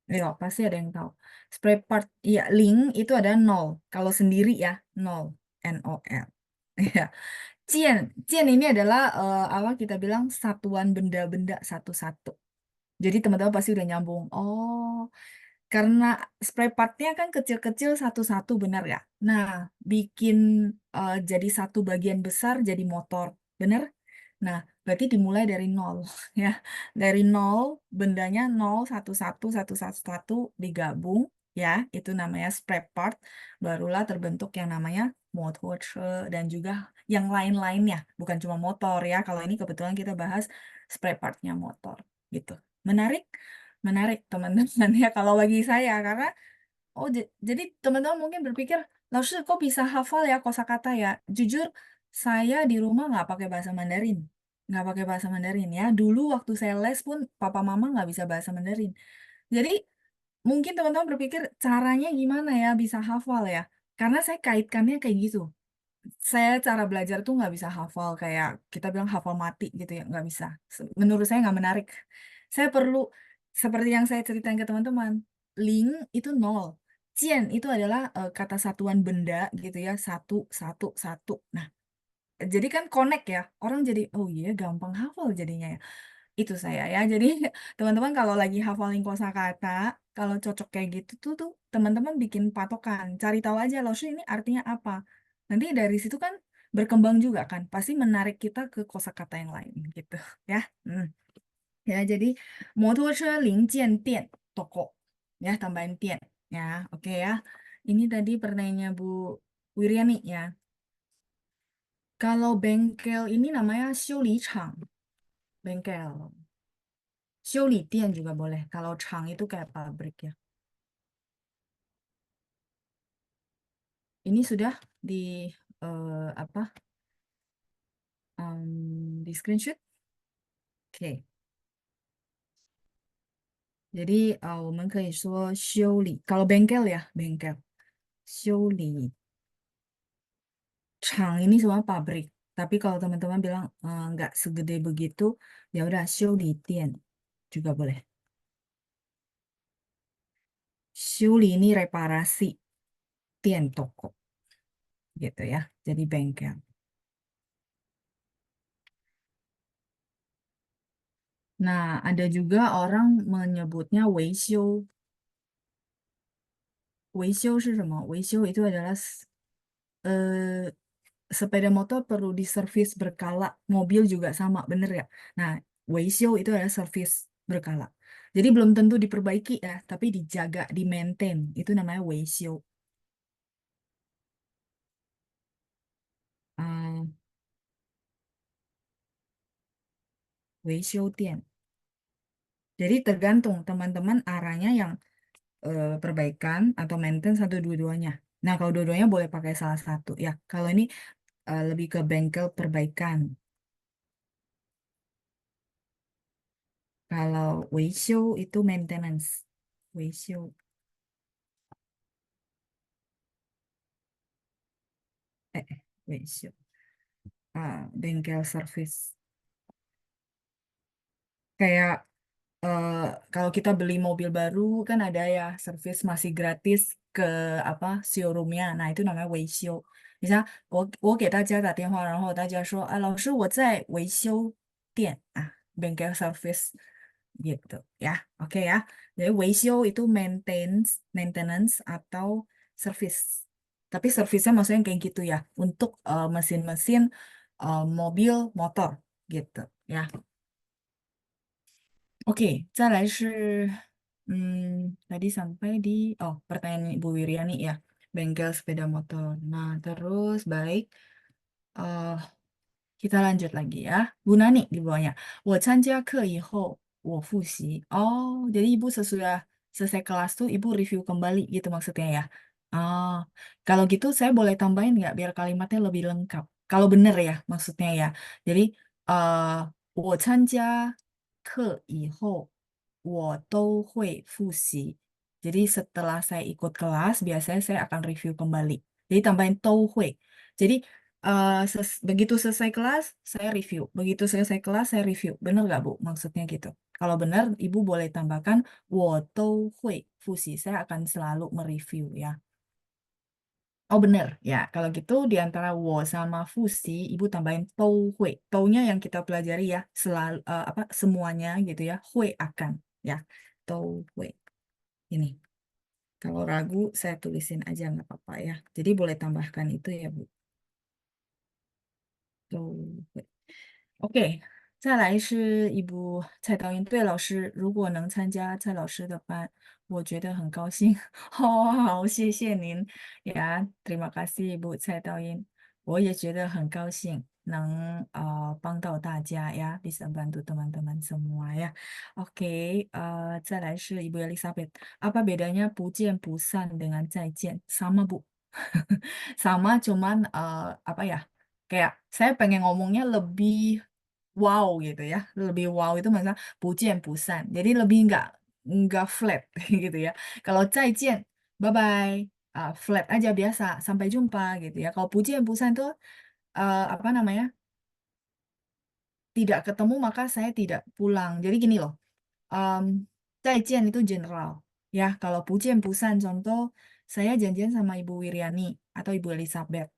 Ya, pasti ada yang tahu. Spare part, ya link itu ada nol. Kalau sendiri ya, nol. NOL. Ya. Cien, cien ini adalah apa kita bilang satuan benda-benda satu-satu. Jadi teman-teman pasti udah nyambung. Oh, karena spray partnya kan kecil-kecil satu-satu benar ya. Nah, bikin jadi satu bagian besar jadi motor, benar? Nah, berarti dimulai dari nol ya. Dari nol, bendanya nol, satu satu satu satu satu digabung ya, itu namanya spray part. Barulah terbentuk yang namanya motor dan juga yang lain-lainnya, bukan cuma motor ya. Kalau ini kebetulan kita bahas spray partnya motor gitu. Menarik? Menarik teman-teman ya kalau bagi saya karena jadi teman-teman mungkin berpikir, Lalu kok bisa hafal ya kosakata ya? Jujur saya di rumah nggak pakai bahasa Mandarin, nggak pakai bahasa Mandarin ya. Dulu waktu saya les pun papa mama nggak bisa bahasa Mandarin. Jadi mungkin teman-teman berpikir caranya gimana ya bisa hafal ya? Karena saya kaitkannya kayak gitu. Saya cara belajar tuh nggak bisa hafal kayak kita bilang hafal mati gitu ya, nggak bisa. Menurut saya nggak menarik. Saya perlu seperti yang saya ceritain ke teman-teman, link itu nol, cien itu adalah kata satuan benda gitu ya, satu satu satu. Nah, jadi kan connect ya, orang jadi oh iya gampang hafal jadinya ya. Itu saya ya. Jadi teman-teman kalau lagi hafalin kosakata, kalau cocok kayak gitu teman-teman bikin patokan, cari tahu aja loh ini artinya apa. Nanti dari situ kan berkembang juga kan, pasti menarik kita ke kosakata yang lain gitu ya. Hmm. Ya, jadi motor零件店 toko ya, tambahin 店 ya. Oke ya. Ini tadi pertanyaannya Bu Wiriani ya. Kalau bengkel ini namanya 修理厂 bengkel. 修理店 juga boleh. Kalau 厂 itu kayak pabrik ya. Ini sudah di apa? Di screenshot. Oke. Jadi 我们可以说修理. Kalau bengkel ya, bengkel. 修理 Chang ini semua pabrik. Tapi kalau teman-teman bilang nggak segede begitu, ya udah show di Tian juga boleh. Show ini reparasi, Tian toko gitu ya. Jadi bengkel. Nah, ada juga orang menyebutnya Weishiu. Weishiu 是什么? Weishiu itu adalah eh, sepeda motor perlu diservis berkala, mobil juga sama, bener ya? Nah, Weishiu itu adalah servis berkala. Jadi belum tentu diperbaiki ya, tapi dijaga, di maintain. Itu namanya Weishiu. Ah, 维修店. Jadi tergantung teman-teman arahnya yang perbaikan atau maintenance atau dua-duanya. Nah, kalau dua-duanya boleh pakai salah satu ya. Kalau ini lebih ke bengkel perbaikan. Kalau 维修 itu maintenance. 维修, 维修. Bengkel service. Kayak eh, kalau kita beli mobil baru kan ada ya servis masih gratis ke apa showroomnya. Nah itu namanya 维修. Misal 我给大家打电话，然后大家说啊，老师我在维修店 bengkel service gitu ya. Oke ya. Jadi 维修 itu maintenance atau service. Tapi servisnya maksudnya kayak gitu ya untuk mesin-mesin mobil motor gitu ya. Oke, 再来是, tadi sampai di, pertanyaan Ibu Wiriani ya, bengkel sepeda motor. Nah, terus baik, eh kita lanjut lagi ya. Bu Nani di bawahnya. 我参加课以后,我复习. Oh, jadi Ibu sesudah selesai kelas tuh, Ibu review kembali gitu maksudnya ya. Oh, kalau gitu saya boleh tambahin nggak biar kalimatnya lebih lengkap. Kalau bener ya maksudnya ya. Jadi, 我参加课以后,我都会复习. Jadi setelah saya ikut kelas, biasanya saya akan review kembali. Jadi tambahin 都会. Jadi begitu selesai kelas, saya review. Begitu selesai kelas, saya review. Bener nggak, Bu? Maksudnya gitu. Kalau benar, Ibu boleh tambahkan 我都会复习. Saya akan selalu mereview ya. Oh bener, ya. Kalau gitu di antara 我 sama 复习, Ibu tambahin 都会. Taunya yang kita pelajari ya, selalu apa semuanya gitu ya. 会 akan ya. 都会. Ini. Kalau ragu, saya tulisin aja nggak apa-apa ya. Jadi boleh tambahkan itu ya, Bu. 都会. OK，再来是一部蔡导演。对，老师，如果能参加蔡老师的班，我觉得很高兴。哦，好，谢谢您呀，terima kasih Ibu 蔡导演。我也觉得很高兴能帮到大家呀，bisa bantu teman-teman semua ya. Oke，再来是 Ibu Elizabeth。Apa bedanya 不见不散 dengan 再见? Sama Bu. Sama cuman apa ya? Kayak saya pengen ngomongnya lebih wow gitu ya. Lebih wow itu maksudnya 不见不散. Jadi lebih nggak flat gitu ya. Kalau 再见, bye bye, flat aja biasa, sampai jumpa gitu ya. Kalau 不见不散 tuh apa namanya? Tidak ketemu maka saya tidak pulang. Jadi gini loh. um, 再见 itu general. Ya, kalau 不见不散 contoh saya janjian sama Ibu Wiriani atau Ibu Elizabeth.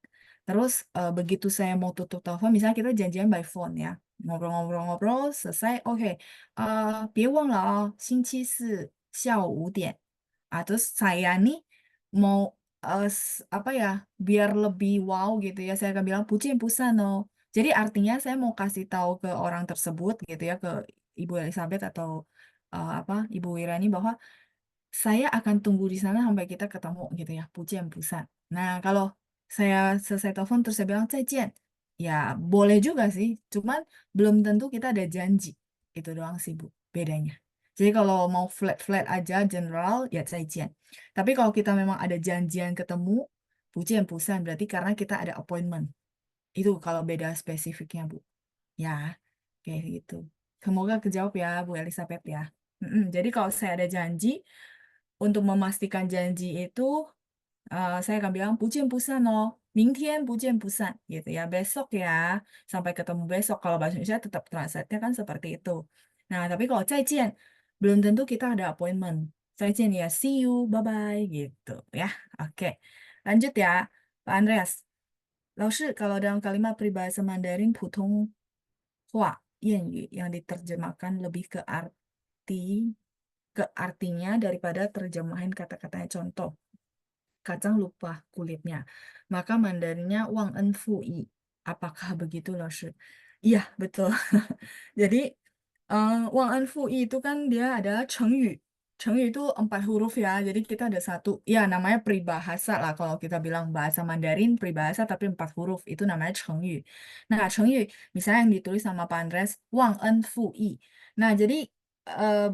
Terus begitu saya mau tutup telepon, misalnya kita janjian by phone ya. Ngobrol-ngobrol-ngobrol, selesai. Oke, 别忘了哦,星期四下午5点. Terus saya nih mau apa ya, biar lebih wow gitu ya, saya akan bilang pujian pusano. Jadi artinya saya mau kasih tahu ke orang tersebut gitu ya, ke Ibu Elizabeth atau apa Ibu Wirani bahwa saya akan tunggu di sana sampai kita ketemu gitu ya, pujian pusan. Nah, kalau saya selesai telepon terus saya bilang zaijian, ya boleh juga sih, cuman belum tentu kita ada janji. Itu doang sih, Bu, bedanya. Jadi kalau mau flat-flat aja, general, ya zaijian. Tapi kalau kita memang ada janjian ketemu, pujian pusan berarti karena kita ada appointment. Itu kalau beda spesifiknya, Bu. Ya, kayak gitu. Semoga kejawab ya, Bu Elizabeth ya. Jadi kalau saya ada janji, untuk memastikan janji itu, saya akan bilang 不见不散哦，明天不见不散 gitu ya, besok ya, sampai ketemu besok. Kalau bahasa Indonesia tetap translate-nya kan seperti itu. Nah, tapi kalau 再见, belum tentu kita ada appointment. 再见 ya, see you, bye-bye gitu ya. Oke, lanjut ya, Pak Andreas. 老师, kalau dalam kalimat peribahasa Mandarin 普通话谚语 yang diterjemahkan lebih ke artinya daripada terjemahan kata-katanya. Contoh, kacang lupa kulitnya. Maka Mandarinnya Wang En Fu Yi. Apakah begitu, Loh? Iya, betul. Jadi, Wang En Fu Yi itu kan dia adalah Chengyu. Chengyu itu 4 huruf ya. Jadi kita ada satu, ya namanya peribahasa lah. Kalau kita bilang bahasa Mandarin, peribahasa tapi 4 huruf. Itu namanya Chengyu. Nah, Chengyu, misalnya yang ditulis sama Pak Andres, Wang En Fu Yi. Nah, jadi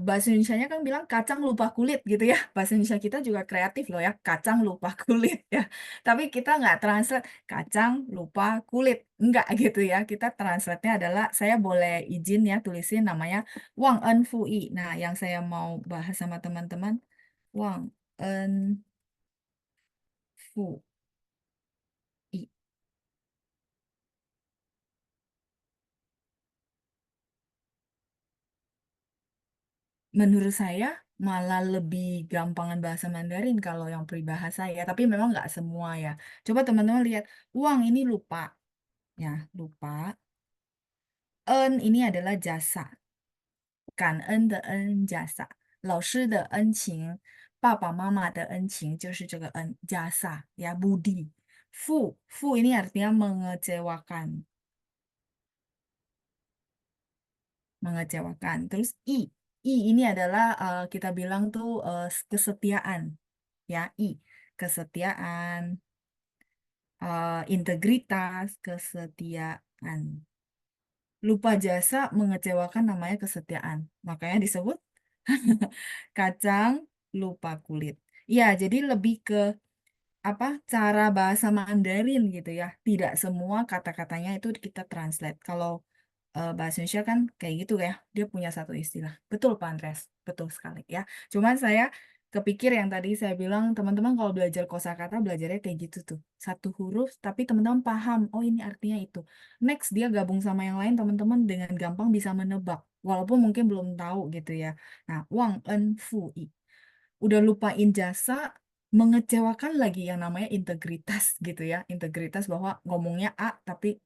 bahasa Indonesianya kan bilang kacang lupa kulit gitu ya. Bahasa Indonesia kita juga kreatif loh ya, kacang lupa kulit ya. Tapi kita nggak translate kacang lupa kulit. Enggak gitu ya. Kita translate-nya adalah saya boleh izin ya tulisin namanya Wang En Fui. Nah, yang saya mau bahas sama teman-teman, Wang En Fui. Menurut saya malah lebih gampangan bahasa Mandarin kalau yang peribahasa ya. Tapi memang nggak semua ya. Coba teman-teman lihat, Wang ini lupa. Ya, lupa. En ini adalah jasa. 感恩的恩 jasa. 老师的恩情，爸爸妈妈的恩情就是这个恩 jasa ya budi. Fu ini artinya mengecewakan, mengecewakan. Terus i ini adalah kita bilang tuh kesetiaan ya kesetiaan, integritas, kesetiaan. Lupa jasa mengecewakan namanya kesetiaan. Makanya disebut kacang lupa kulit. Iya, jadi lebih ke apa cara bahasa Mandarin gitu ya. Tidak semua kata-katanya itu kita translate. Kalau bahasa Indonesia kan kayak gitu ya. Dia punya satu istilah. Betul, Pak Andres. Betul sekali ya. Cuman saya kepikir yang tadi saya bilang, teman-teman kalau belajar kosakata belajarnya kayak gitu tuh. Satu huruf, tapi teman-teman paham. Oh, ini artinya itu. Next, dia gabung sama yang lain, teman-teman dengan gampang bisa menebak. Walaupun mungkin belum tahu gitu ya. Nah, Wang En Fu I. Udah lupain jasa, mengecewakan lagi yang namanya integritas gitu ya. Integritas bahwa ngomongnya A tapi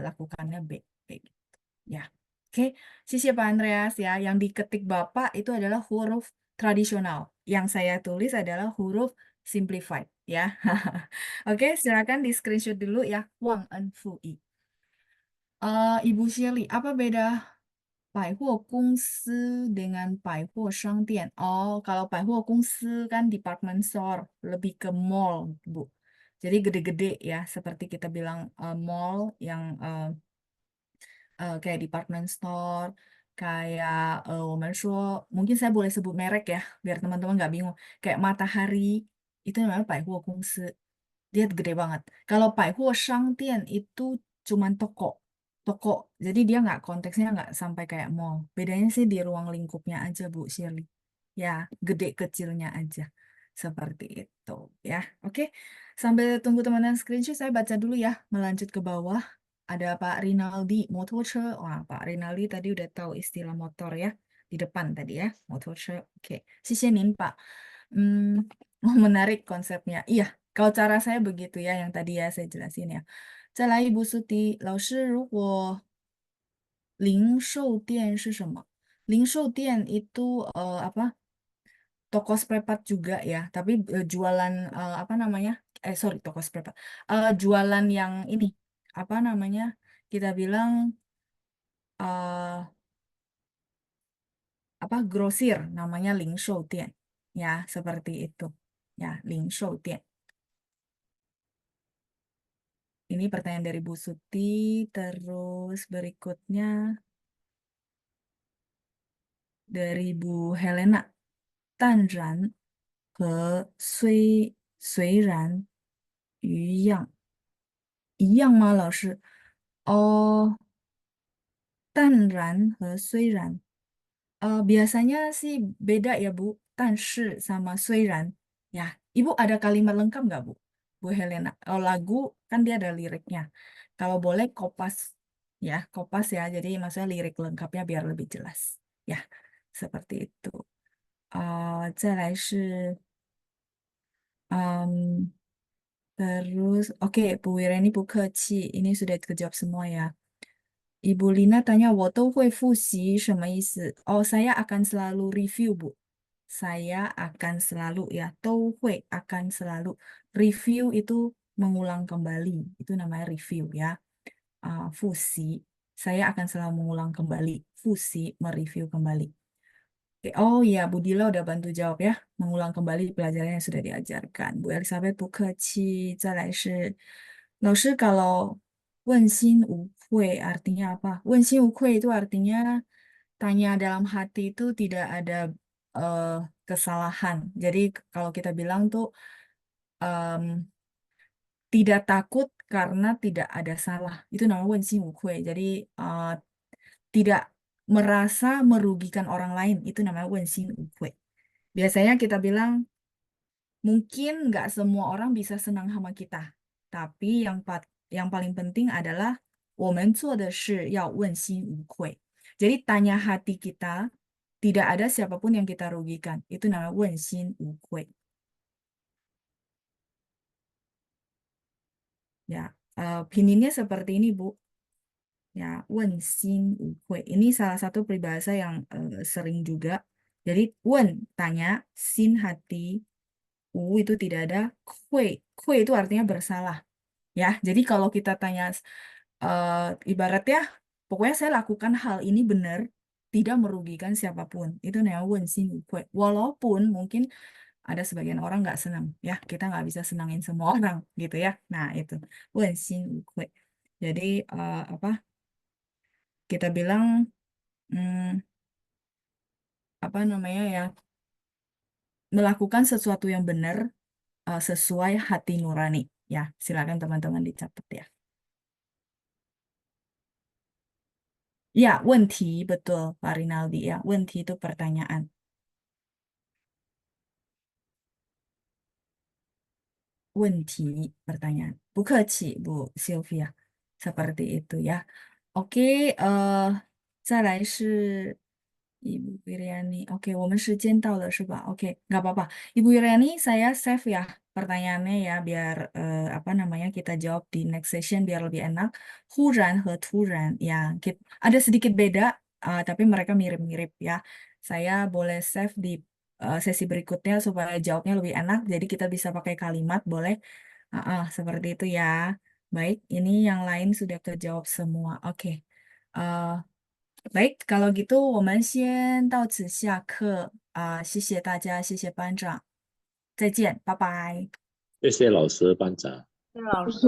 lakukannya B. Kayak gitu. Ya. Oke, sisi Pak Andreas ya. Yang diketik Bapak itu adalah huruf tradisional. Yang saya tulis adalah huruf simplified ya. Oke, silakan di screenshot dulu ya. Wang En Fu I. Ibu Shirley, apa beda 百货公司 dengan 百货商店? Oh, kalau 百货公司 kan department store, lebih ke mall, Bu. Jadi gede-gede ya, seperti kita bilang mall yang kayak department store, kayak 我们说, mungkin saya boleh sebut merek ya, biar teman-teman nggak bingung. Kayak Matahari, itu namanya 百货公司. Dia gede banget. Kalau 百货商店 itu cuman toko. Toko. Jadi dia nggak konteksnya nggak sampai kayak mall. Bedanya sih di ruang lingkupnya aja, Bu Shirley. Ya, gede kecilnya aja. Seperti itu ya. Oke. Sambil tunggu teman-teman screenshot, saya baca dulu ya. Melanjut ke bawah. Ada Pak Rinaldi, motorce. Wah, Pak Rinaldi tadi udah tahu istilah motor ya. Di depan tadi ya, motorce. Oke. Nin Pak. Hmm, menarik konsepnya. Iya, kalau cara saya begitu ya, yang tadi ya saya jelasin ya. 再来一部苏迪，老师，如果零售店是什么？零售店 itu apa? toko sprepat juga ya, tapi jualan apa namanya? Sorry, toko sprepat. Jualan yang ini apa namanya? Kita bilang eh apa grosir namanya 零售店 ya, seperti itu. Ya, 零售店. Ini pertanyaan dari Bu Suti, terus berikutnya dari Bu Helena. 淡然和虽然一样，吗，老师？哦，淡然和虽然biasanya sih beda ya Bu, 但是 sama 虽然. Ya, Ibu ada kalimat lengkap nggak Bu? Bu Helena. Oh, lagu kan dia ada liriknya. Kalau boleh kopas ya, kopas ya. Jadi maksudnya lirik lengkapnya biar lebih jelas. Ya, seperti itu. 再来是 terus, oke, Bu Wireni Bu Keci, ini sudah kejawab semua ya. Ibu Lina tanya, 我都会复习什么意思? Oh, saya akan selalu review, Bu. Saya akan selalu ya, 都会 akan selalu. Review itu mengulang kembali, itu namanya review ya. 复习, saya akan selalu mengulang kembali. 复习, mereview kembali. Oke, oh iya, Bu Dila udah bantu jawab ya. Mengulang kembali pelajaran yang sudah diajarkan. Bu Elizabeth 不客气. 再来是, 老师 kalau 问心无愧 artinya apa? 问心无愧 itu artinya tanya dalam hati itu tidak ada eh, kesalahan. Jadi kalau kita bilang tuh em, tidak takut karena tidak ada salah. Itu namanya 问心无愧. Jadi tidak merasa merugikan orang lain. Itu namanya 问心无愧. Biasanya kita bilang, mungkin nggak semua orang bisa senang sama kita. Tapi yang paling penting adalah 我们做的事要问心无愧. Jadi tanya hati kita, tidak ada siapapun yang kita rugikan. Itu namanya 问心无愧. Ya, pininnya seperti ini, Bu. Ya, 问心无愧. Ini salah satu peribahasa yang sering juga. Jadi, 问, tanya, sin, hati, itu tidak ada, 愧. 愧 itu artinya bersalah. Ya, jadi kalau kita tanya, eh, ibaratnya, pokoknya saya lakukan hal ini benar, tidak merugikan siapapun. Itu namanya 问心无愧. Walaupun mungkin ada sebagian orang nggak senang, ya, kita nggak bisa senangin semua orang, gitu ya. Nah, itu 问心无愧. Jadi, apa, kita bilang, hmm, apa namanya ya, melakukan sesuatu yang benar, sesuai hati nurani. Ya, silakan teman-teman dicatat ya. Ya, 问题 betul, Pak Rinaldi ya. 问题 itu pertanyaan. 问题 pertanyaan. 不客气, Bu Sylvia. Seperti itu ya. Oke,再来是 Ibu Wiriani. Oke, 我们时间到了是吧? Oke, nggak apa-apa. Ibu Wiriani, saya save ya pertanyaannya ya, biar apa namanya kita jawab di next session biar lebih enak. 忽然 和突然 ya, ada sedikit beda, tapi mereka mirip-mirip ya. Saya boleh save di sesi berikutnya supaya jawabnya lebih enak. Jadi kita bisa pakai kalimat, boleh? Seperti itu ya. Baik, ini yang lain sudah kejawab semua. Oke. Eh, baik, kalau gitu 我们先到此下课。谢谢大家，谢谢班长，再见，拜拜。谢谢老师班长。谢谢老师。